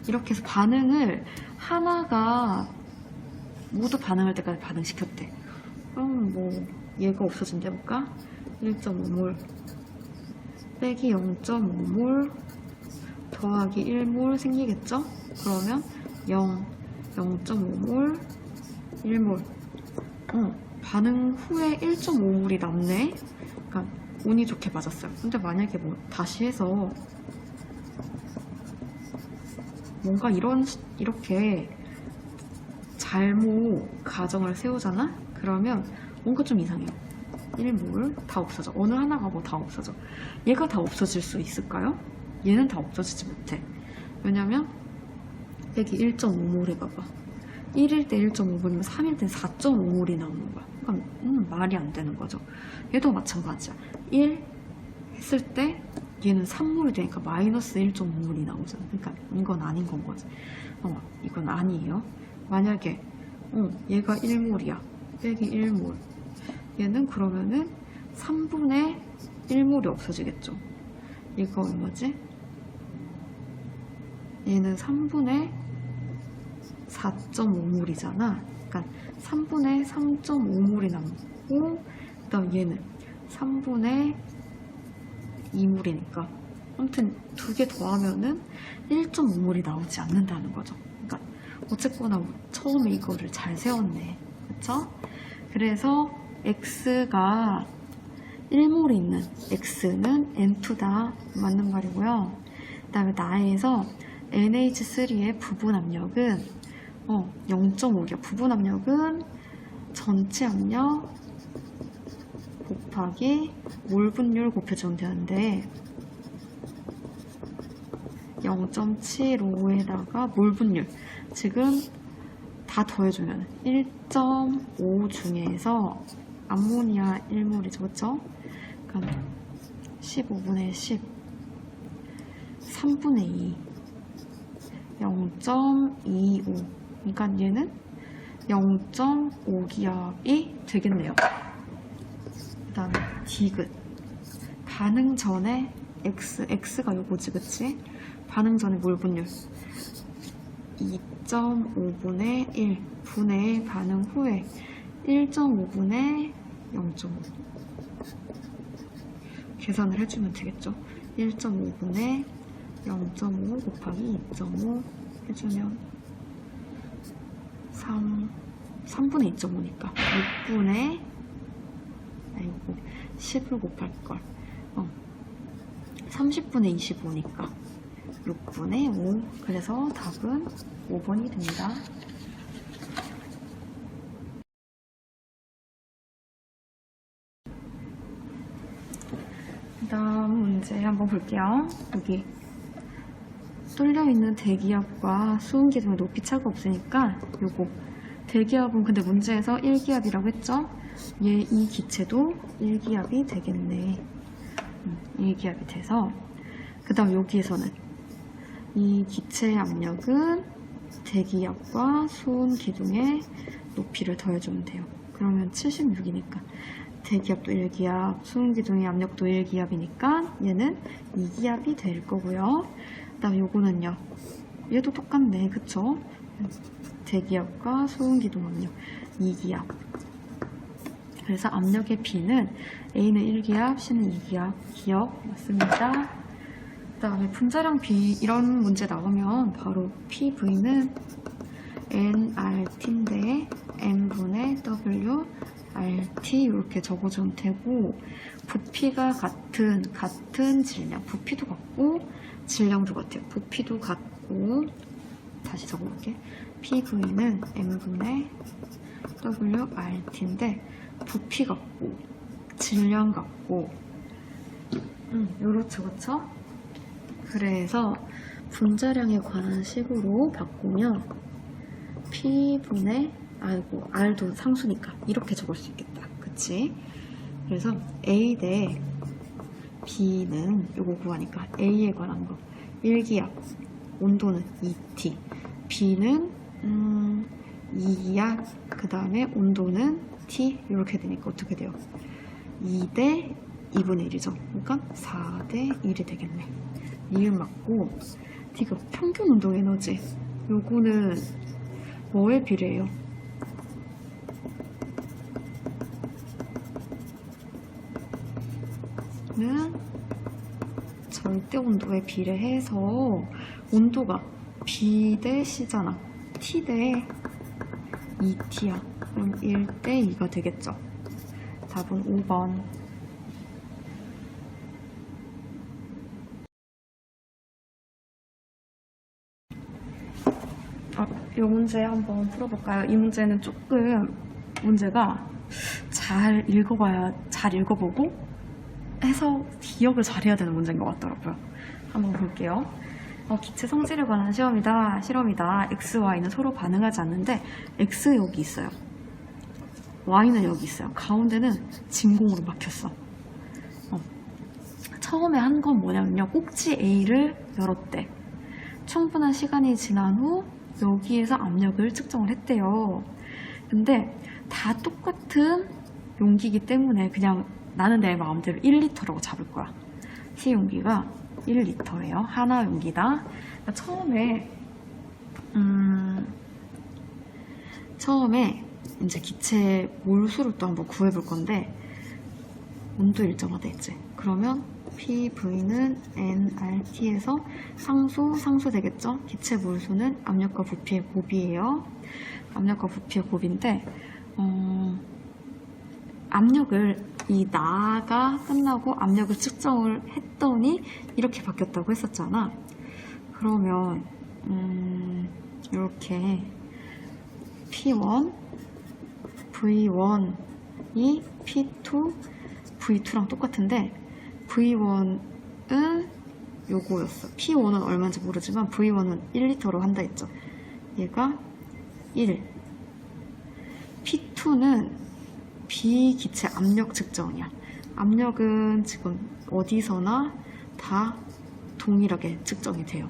이렇게 해서 반응을 하나가 모두 반응할 때까지 반응시켰대. 그럼 뭐 얘가 없어진다 해볼까? 1.5몰 빼기 0.5몰 더하기 1몰 생기겠죠? 그러면 0.5몰 1몰 반응 후에 1.5몰이 남네. 그러니까 운이 좋게 맞았어요. 근데 만약에 뭐 다시 해서 뭔가 이렇게 잘못 가정을 세우잖아? 그러면 뭔가 좀 이상해요. 1몰 다 없어져. 어느 하나가 뭐 다 없어져. 얘가 다 없어질 수 있을까요? 얘는 다 없어지지 못해. 왜냐면 여기 1.5몰 해봐봐. 1일 때 1.5몰이면 3일 때 4.5몰이 나오는 거야. 그러니까 말이 안 되는 거죠. 얘도 마찬가지야. 1 했을 때 얘는 3몰이 되니까 마이너스 1.5몰이 나오잖아. 그러니까 이건 아닌 건 거지. 이건 아니에요. 만약에 얘가 1몰이야. 빼기 1몰. 얘는 그러면은 3분의 1몰이 없어지겠죠. 이거 얼마지? 얘는 3분의 4.5몰이잖아. 그러니까 3분의 3.5몰이 남고 그 다음 얘는 3분의 2몰이니까 아무튼 두 개 더하면은 1.5몰이 나오지 않는다는 거죠. 그러니까 어쨌거나 처음에 이거를 잘 세웠네. 그쵸? 그래서 x가 1몰이 있는 x는 N2다. 맞는 말이고요. 그 다음에 나에서 NH3의 부분 압력은 0.5야. 부분 압력은 전체 압력 곱하기 몰 분율 곱해주면 되는데 0.75에다가 몰 분율 지금 다 더해주면 1.5 중에서 암모니아 1몰이죠. 그쵸? 그러니까 15분의 10 3분의 2 0.25 그러니까 얘는 0.5기압이 되겠네요. 그 다음에 디귿 반응 전에 x가 요거지 그치? 반응 전에 몰 분율 2.5분의 1 분의 반응 후에 1.5분의 0.5 계산을 해주면 되겠죠. 1.5분의 0.5 곱하기 2.5 해주면 3분의 2.5니까 6분의 10을 곱할걸 30분의 25니까 6분의 5 그래서 답은 5번이 됩니다. 그 다음 문제 한번 볼게요. 여기 뚫려있는 대기압과 수은기둥의 높이 차가 없으니까 요거 대기압은 근데 문제에서 1기압이라고 했죠? 이 기체도 1기압이 되겠네. 1기압이 돼서 그 다음 여기에서는 이 기체의 압력은 대기압과 수은기둥의 높이를 더해주면 돼요. 그러면 76이니까 대기압도 1기압, 수은기둥의 압력도 1기압이니까 얘는 2기압이 될 거고요. 그다음에 요거는요. 얘도 똑같네, 그쵸? 대기압과 소음기동 압력 2기압. 그래서 압력의 B는 A는 1기압, C는 2기압. 기억 맞습니다. 그다음에 분자량 B 이런 문제 나오면 바로 PV는 nRT인데 n분의 W RT 이렇게 적어주면 되고, 부피가 같은 질량, 부피도 같고 질량도 같아요. 부피도 같고, 다시 적어볼게. PV는 n분의 WRT인데 부피 같고 질량 같고, 요렇죠, 그쵸? 그래서 분자량에 관한 식으로 바꾸면 P분의 R도 상수니까 이렇게 적을 수 있겠다, 그치? 그래서 A 대 B는 요거 구하니까 A에 관한 거 1기압, 온도는 2T, B는 2기압, 그 다음에 온도는 T 이렇게 되니까 어떻게 돼요? 2대 2분의 1이죠. 그러니까 4대 1이 되겠네. 이음 맞고, 이거 평균 운동 에너지, 요거는 뭐에 비례해요? 는 절대 온도에 비례해서 온도가 B 대 C잖아. T 대 2T야. 그럼 1 대 2가 되겠죠. 답은 5번. 이 문제 한번 풀어볼까요? 이 문제는 조금 문제가 잘 읽어보고 해서 기억을 잘해야 되는 문제인 것 같더라고요. 한번 볼게요. 기체 성질에 관한 실험이다. X, Y는 서로 반응하지 않는데 X 여기 있어요. Y는 여기 있어요. 가운데는 진공으로 막혔어. 처음에 한 건 뭐냐면요. 꼭지 A를 열었대. 충분한 시간이 지난 후 여기에서 압력을 측정을 했대요. 근데 다 똑같은 용기이기 때문에 그냥 나는 내 마음대로 1리터라고 잡을 거야. C 용기가 1리터예요. 하나 용기다. 그러니까 처음에 이제 기체 몰수를 또 한번 구해볼 건데, 온도 일정하다 했지. 그러면 PV는 nRT에서 상수 되겠죠? 기체 몰수는 압력과 부피의 곱이에요. 압력과 부피의 곱인데, 압력을 이 나가 끝나고 압력을 측정을 했더니 이렇게 바뀌었다고 했었잖아. 그러면 이렇게 P1, V1이 P2, V2랑 똑같은데 V1은 요거였어. P1은 얼마인지 모르지만 V1은 1리터로 한다 했죠. 얘가 1. P2는 비기체 압력 측정이야. 압력은 지금 어디서나 다 동일하게 측정이 돼요.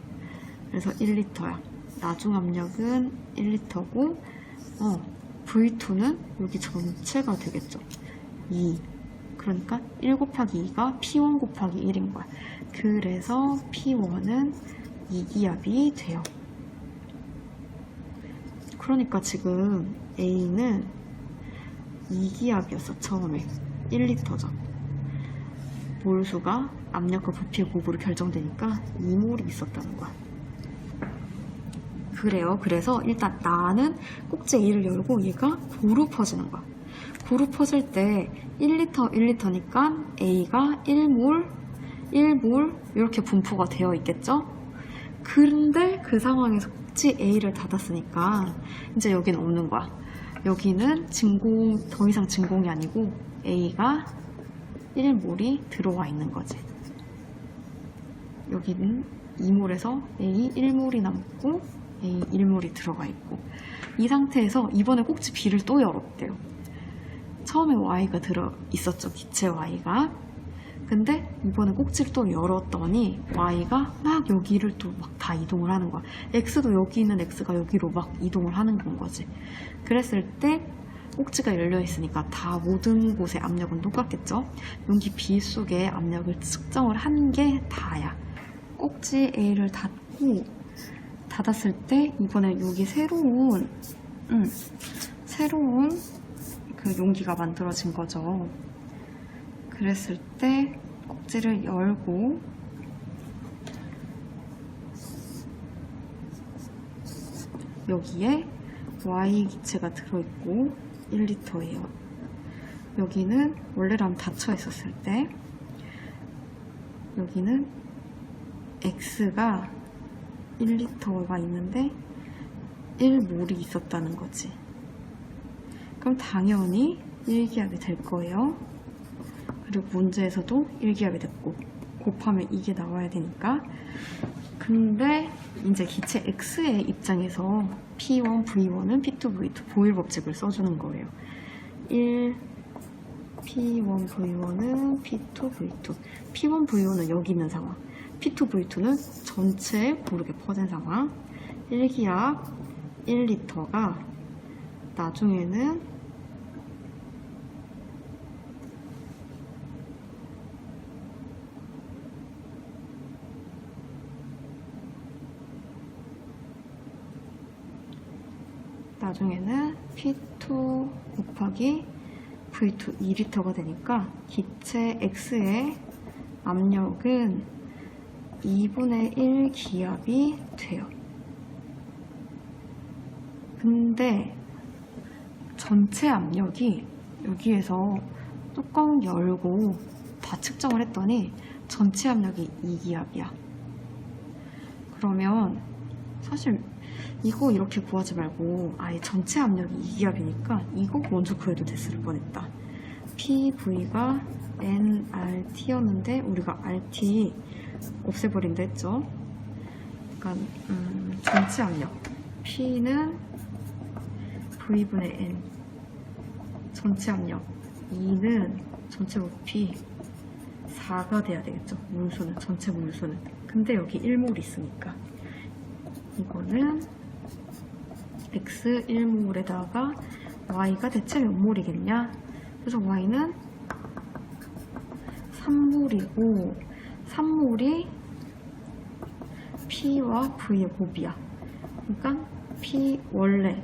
그래서 1리터야. 나중 압력은 1리터고, V2는 여기 전체가 되겠죠. 2. 그러니까 1 곱하기 2가 P1 곱하기 1인 거야. 그래서 P1은 2기압이 돼요. 그러니까 지금 A는 2기압이었어, 처음에. 1리터죠. 몰수가 압력과 부피의 곱으로 결정되니까 2몰이 있었다는 거야. 그래요. 그래서 일단 나는 꼭지 A를 열고 얘가 고루 퍼지는 거야. 고루 퍼질 때 1리터니까 A가 1몰 이렇게 분포가 되어 있겠죠? 그런데 그 상황에서 꼭지 A를 닫았으니까 이제 여기는 없는 거야. 여기는 더 이상 진공이 아니고 A가 1몰이 들어와 있는 거지. 여기는 2몰에서 A 1몰이 남고 A 1몰이 들어가 있고, 이 상태에서 이번에 꼭지 B를 또 열었대요. 처음에 Y가 들어 있었죠, 기체 Y가. 근데 이번에 꼭지를 또 열었더니 Y가 막 여기를 또 막 다 이동을 하는 거야. X도 여기 있는 X가 여기로 막 이동을 하는 건 거지. 그랬을 때 꼭지가 열려 있으니까 다 모든 곳의 압력은 똑같겠죠. 용기 B 속에 압력을 측정을 한 게 다야. 꼭지 A를 닫고 열고 닫았을 때 이번에 여기 새로운 그 용기가 만들어진 거죠. 그랬을 때 꼭지를 열고 여기에 Y 기체가 들어있고 1리터예요. 여기는 원래라면 닫혀 있었을 때 여기는 X가 1리터가 있는데 1몰이 있었다는 거지. 그럼 당연히 1기압이 될 거예요. 그리고 문제에서도 1기압이 됐고 곱하면 이게 나와야 되니까. 근데 이제 기체 X의 입장에서 P1, V1은 P2, V2 보일 법칙을 써주는 거예요. 1 P1, V1은 P2, V2 P1, V1은 여기 있는 상황, P2, V2는 전체에 고르게 퍼진 상황. 1기압 1리터가 나중에는 P2 곱하기 V2 2리터가 되니까 기체 X의 압력은 2분의 1 기압이 돼요. 근데 전체 압력이 여기에서 뚜껑 열고 다 측정을 했더니 전체 압력이 2기압이야. 그러면 사실 이거 이렇게 구하지 말고 아예 전체 압력이 2기압이니까 이거 먼저 구해도 됐을 뻔했다. PV가 nRT였는데 우리가 RT 없애버린다 했죠. 그러니까 전체 압력 P는 V분의 N, 전체 압력 2는 전체 부피 4가 돼야 되겠죠. 몰수는, 전체 몰수는. 근데 여기 1몰 있으니까 이거는 X 1몰에다가 Y가 대체 몇 몰이겠냐? 그래서 Y는 3몰이고 3몰이 P와 V의 곱이야. 그러니까 P 원래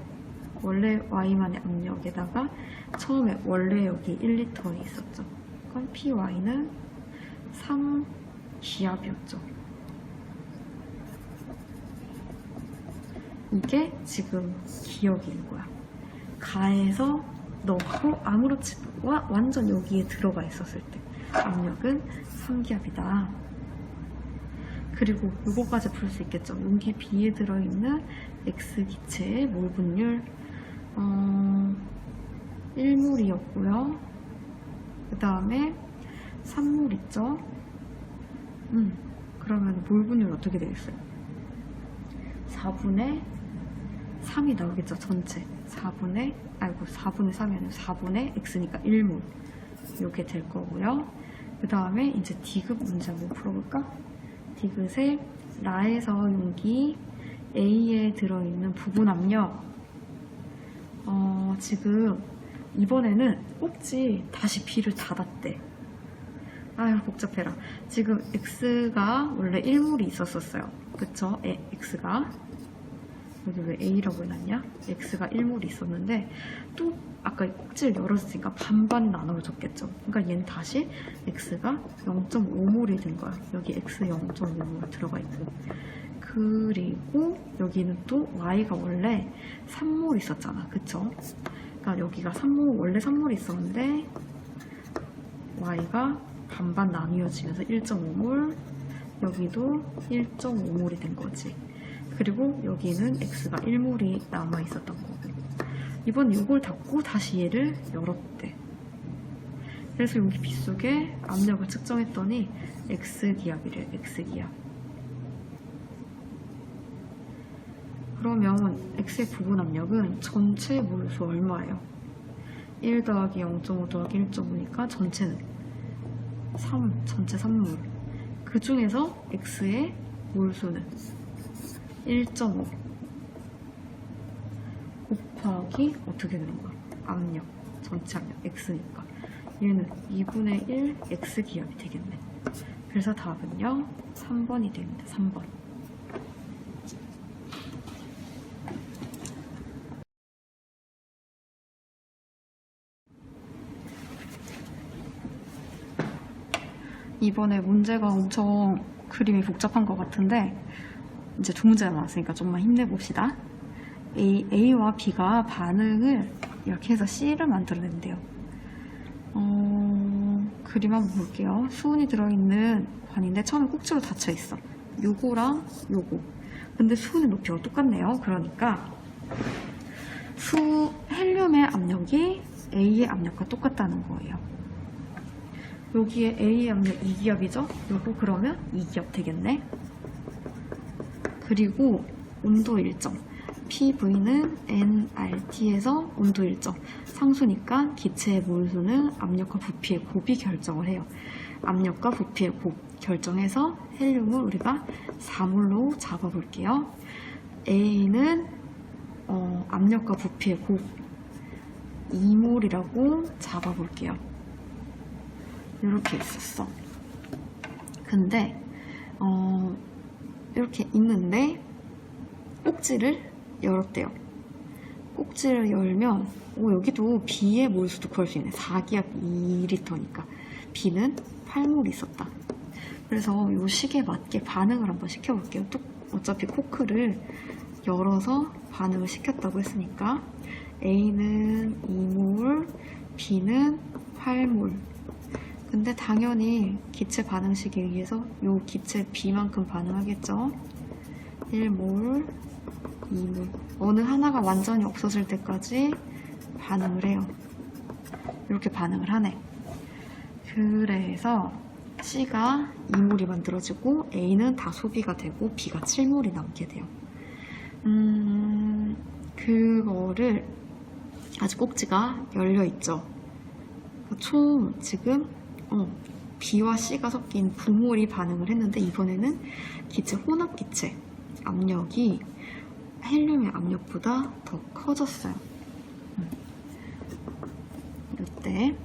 Y만의 압력에다가 처음에 원래 여기 1리터에 있었죠. 그럼 PY는 3기압이었죠. 이게 지금 기억인 거야. 가에서 넣고 아무렇지도 완전 여기에 들어가 있었을 때 압력은 3기압이다. 그리고 이거까지 풀 수 있겠죠. 용기 B에 들어있는 X 기체의 몰 분율 1몰이었고요. 그 다음에 3몰 있죠. 그러면 몰 분율 어떻게 되겠어요? 4분의 3이 나오겠죠. 전체 4분의 3이 아니라 4분의 X니까 1몰 이게 될 거고요. 그 다음에 이제 디귿 문제 한번 풀어볼까? 디귿의 라에서 용기 A에 들어있는 부분 압력 지금 이번에는 꼭지 다시 B를 닫았대. 아유 복잡해라. 지금 X가 원래 1몰이 있었어요. 그쵸? X가 여기 왜 A라고 해놨냐? X가 1몰이 있었는데 또 아까 꼭지를 열었으니까 반반 나눠줬겠죠. 그러니까 얘는 다시 X가 0.5몰이 된 거야. 여기 X 0.5몰 들어가 있고, 그리고 여기는 또 Y가 원래 3몰 있었잖아. 그쵸? 그러니까 여기가 3몰, 원래 3몰이 있었는데 Y가 반반 나뉘어지면서 1.5몰, 여기도 1.5몰이 된 거지. 그리고 여기는 X가 1몰이 남아있었던 거고, 이번 이걸 닫고 다시 얘를 열었대. 그래서 여기 B 속에 압력을 측정했더니 X기압이래. X기압. 그러면 X의 부분 압력은 전체 몰수 얼마예요? 1 더하기 0.5 더하기 1.5니까 전체는 3, 전체 3몰. 그 중에서 X의 몰수는 1.5 곱하기 어떻게 되는 거야? 압력, 전체 압력 X니까 얘는 2분의 1 X기압이 되겠네. 그래서 답은요 3번이 됩니다. 3번. 이번에 문제가 엄청 그림이 복잡한 것 같은데 이제 두 문제가 나왔으니까 좀만 힘내봅시다. A와 B가 반응을 이렇게 해서 C를 만들어낸대요. 그림 한번 볼게요. 수은이 들어있는 관인데 처음에 꼭지로 닫혀있어. 요거랑 요거. 근데 수은의 높이가 똑같네요. 그러니까 헬륨의 압력이 A의 압력과 똑같다는 거예요. 여기에 A의 압력 2기압이죠? 요거 그러면 2기압 되겠네. 그리고 온도 일정. PV는 nRT에서 온도 일정. 상수니까 기체의 몰수는 압력과 부피의 곱이 결정을 해요. 압력과 부피의 곱 결정해서 헬륨을 우리가 4몰로 잡아볼게요. A는 압력과 부피의 곱 2몰이라고 잡아볼게요. 이렇게 있었어. 근데 이렇게 있는데 꼭지를 열었대요. 꼭지를 열면 여기도 B의 몰수도 구할 수 있네. 4기압 2리터니까 B는 8몰이 있었다. 그래서 이 식에 맞게 반응을 한번 시켜볼게요. 어차피 코크를 열어서 반응을 시켰다고 했으니까 A는 2몰, B는 8몰. 근데 당연히 기체 반응식에 의해서 이 기체 B만큼 반응하겠죠. 1몰, 2몰. 어느 하나가 완전히 없어질 때까지 반응을 해요. 이렇게 반응을 하네. 그래서 C가 2몰이 만들어지고 A는 다 소비가 되고 B가 7몰이 남게 돼요. 그거를 아직 꼭지가 열려있죠. 총 지금 B와 C가 섞인 9몰이 반응을 했는데 이번에는 기체 혼합기체 압력이 헬륨의 압력보다 더 커졌어요. 이때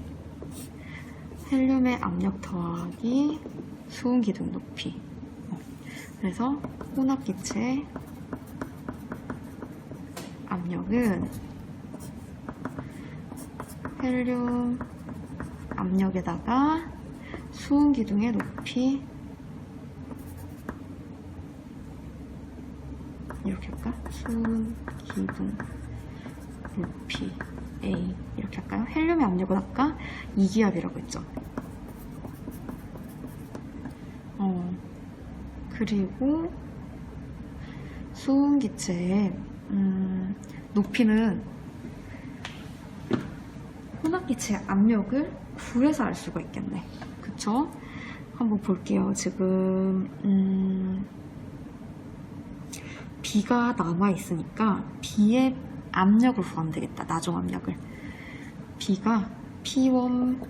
헬륨의 압력 더하기 수은기둥 높이. 그래서 혼합기체 압력은 헬륨 압력에다가 수은기둥의 높이 이렇게 할까? 수은기둥 높이 A 이렇게 할까요? 헬륨의 압력은 아까 2기압이라고 했죠. 그리고 수은기체의 높이는 혼합기체의 압력을 구해서 알 수가 있겠네. 그쵸? 한번 볼게요. 지금 B가 남아있으니까 B의 압력을 구하면 되겠다. 나중 압력을. B가 P1,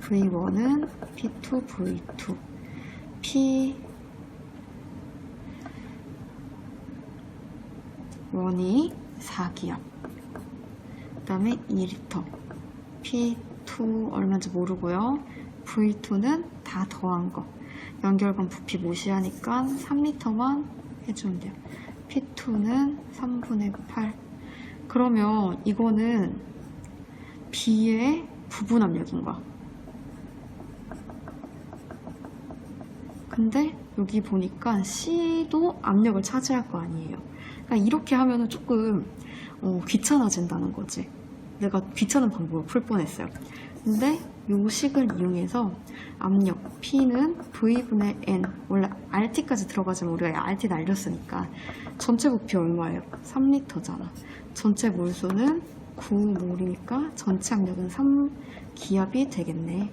V1은 P2, V2 P1이 4기압 그 다음에 2리터 P2 얼마인지 모르고요. V2는 다 더한 거. 연결관 부피 무시하니까 3리터만 해주면 돼요. P2는 3분의 8. 그러면 이거는 B의 부분 압력인 거야. 근데 여기 보니까 C도 압력을 차지할 거 아니에요. 그러니까 이렇게 하면은 조금 귀찮아진다는 거지. 내가 귀찮은 방법을 풀 뻔했어요. 근데 요 식을 이용해서 압력 P는 V분의 N, 원래 RT까지 들어가지면 우리가 RT 날렸으니까 전체 부피 얼마예요? 3리터잖아. 전체 몰수는 9몰이니까 전체 압력은 3기압이 되겠네.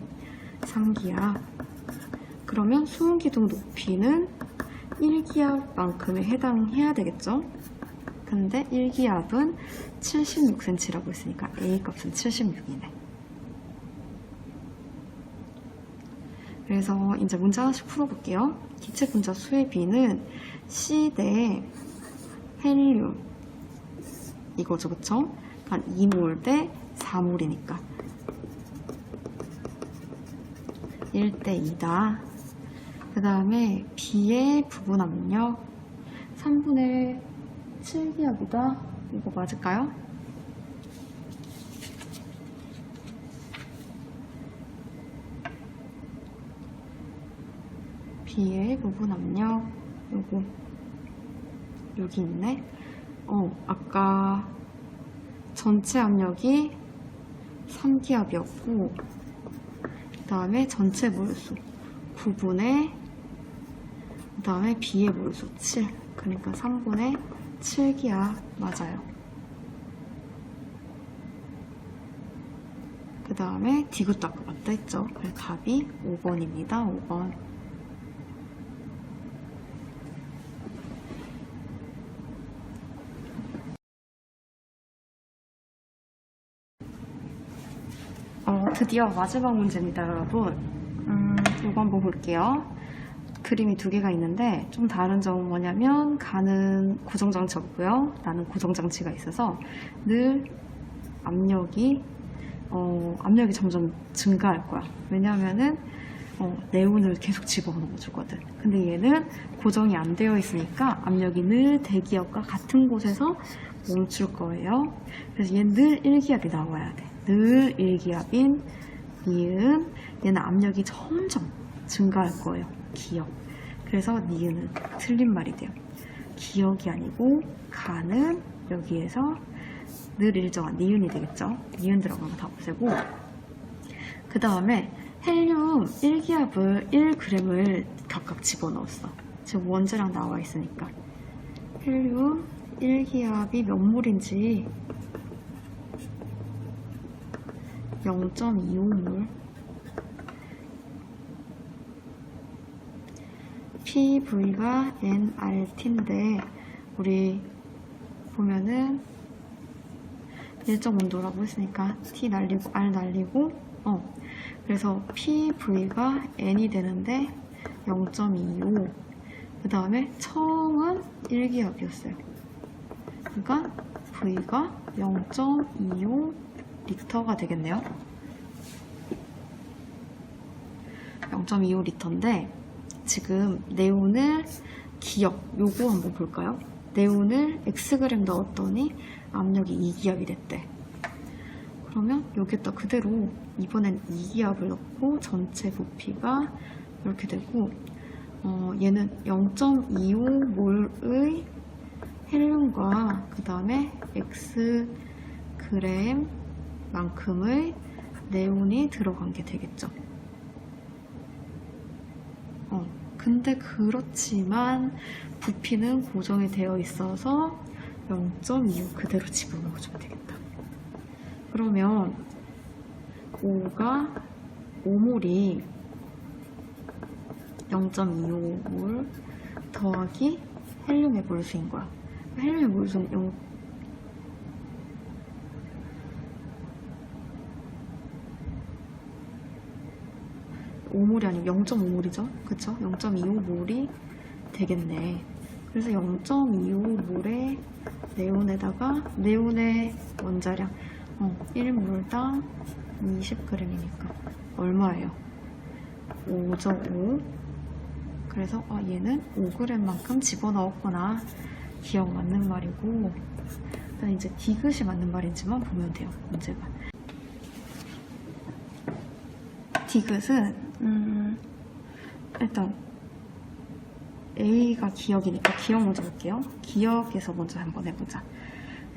3기압. 그러면 수은기둥 높이는 1기압만큼에 해당해야 되겠죠? 근데 1기압은 76cm라고 했으니까 A 값은 76이네. 그래서 이제 문제 하나씩 풀어볼게요. 기체 분자 수의 B는 C 대 헬륨 이거죠, 그쵸? 그러니까 2몰 대 4몰이니까 1대 2다. 그 다음에 B의 부분 압력 3분의 7기압이다. 이거 맞을까요? 부피의 부분 압력 요거 여기 있네. 아까 전체 압력이 3기압이었고 그 다음에 전체 몰수 부분에 그 다음에 B의 몰수 7, 그러니까 3분의 7기압 맞아요. 그 다음에 D굿도 아까 맞다 했죠. 그래서 답이 5번입니다. 5번. 드디어 마지막 문제입니다, 여러분. 이거 한번 볼게요. 그림이 두 개가 있는데 좀 다른 점은 뭐냐면 가는 고정장치가 없고요. 나는 고정장치가 있어서 늘 압력이 점점 증가할 거야. 왜냐면은 네온을 계속 집어넣어 주거든. 근데 얘는 고정이 안 되어 있으니까 압력이 늘 대기압과 같은 곳에서 멈출 거예요. 그래서 얘는 늘 1기압이 나와야 돼. 늘 1기압인 니은, 얘는 압력이 점점 증가할 거예요. 기억. 그래서 니은은 틀린 말이 돼요. 기억이 아니고 가는 여기에서 늘 일정한 니은이 되겠죠. 니은 들어간 거 다 없애고 그 다음에 헬륨 1기압을 1g을 각각 집어넣었어. 지금 원재랑 나와 있으니까 헬륨 1기압이 몇 몰인지 0.25몰 PV가 nRT인데 우리 보면은 일정 온도라고 했으니까 T 날리고 R 날리고 그래서 PV가 n이 되는데 0.25 그 다음에 처음은 1기압이었어요. 그러니까 V가 0.25 리터가 되겠네요. 0.25 리터인데 지금 네온을 기억 요거 한번 볼까요? 네온을 Xg 넣었더니 압력이 2기압이 됐대. 그러면 여기에다 그대로 이번엔 2기압을 넣고 전체 부피가 이렇게 되고 얘는 0.25몰의 헬륨과 그 다음에 Xg 만큼의 네온이 들어간 게 되겠죠. 근데 그렇지만 부피는 고정이 되어 있어서 0.25 그대로 집어넣어주면 되겠다. 그러면 5몰이 0.25몰 더하기 헬륨의 몰수인 거야. 헬륨의 몰수는 5몰이 아니고 0.5몰이죠. 그쵸? 0.25몰이 되겠네. 그래서 0.25몰의 네온에다가 네온의 원자량 1몰당 20g이니까 얼마예요? 5.5. 그래서 얘는 5g만큼 집어넣었구나. 기억 맞는 말이고 일단 이제 디귿이 맞는 말인지만 보면 돼요. 문제가. 디귿은 일단 A가 기억이니까 기억 먼저 볼게요. 기억에서 먼저 한번 해보자.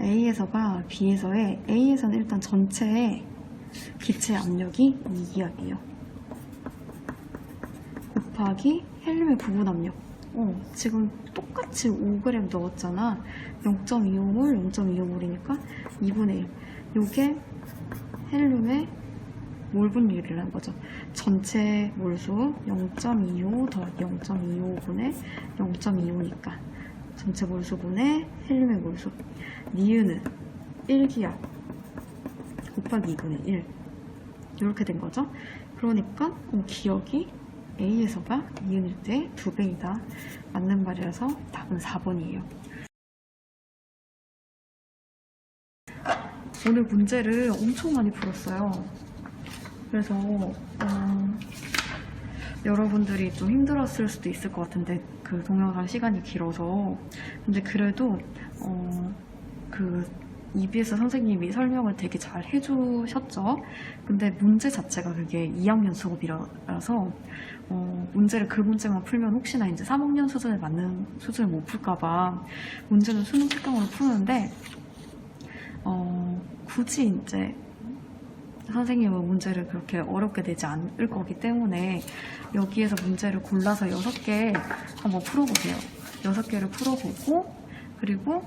A에서가 B에서의 A에서는 일단 전체의 기체 압력이 2기압이에요. 곱하기 헬륨의 부분 압력. 지금 똑같이 5g 넣었잖아. 0.25몰, 0.25몰이니까 2분의 1. 요게 헬륨의 몰 분율이라는 거죠. 전체 몰수 0.25 더하기 0.25분의 0.25니까 전체 몰수분의 헬륨의 몰수. 니은은 1기압 곱하기 2분의 1 이렇게 된 거죠. 그러니까 기억이 A에서가 니은일 때 2배이다. 맞는 말이라서 답은 4번이에요. 오늘 문제를 엄청 많이 풀었어요. 그래서 여러분들이 좀 힘들었을 수도 있을 것 같은데 그 동영상 시간이 길어서 근데 그래도 그 EBS 선생님이 설명을 되게 잘 해주셨죠. 근데 문제 자체가 그게 2학년 수업이라서 문제를 그 문제만 풀면 혹시나 이제 3학년 수준에 맞는 수준을 못 풀까봐 문제는 수능 특강으로 푸는데 굳이 이제 선생님은 문제를 그렇게 어렵게 내지 않을 거기 때문에 여기에서 문제를 골라서 6개 한번 풀어보세요. 6개를 풀어보고 그리고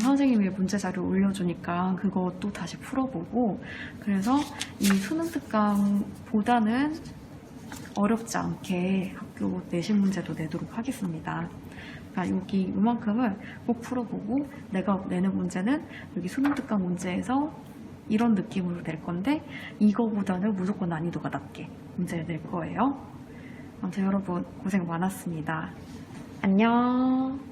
선생님이 문제 자료 올려주니까 그것도 다시 풀어보고 그래서 이 수능 특강보다는 어렵지 않게 학교 내신 문제도 내도록 하겠습니다. 그러니까 여기 이만큼을 꼭 풀어보고 내가 내는 문제는 여기 수능 특강 문제에서 이런 느낌으로 낼 건데 이거보다는 무조건 난이도가 낮게 문제를 낼 거예요. 아무튼 여러분 고생 많았습니다. 안녕.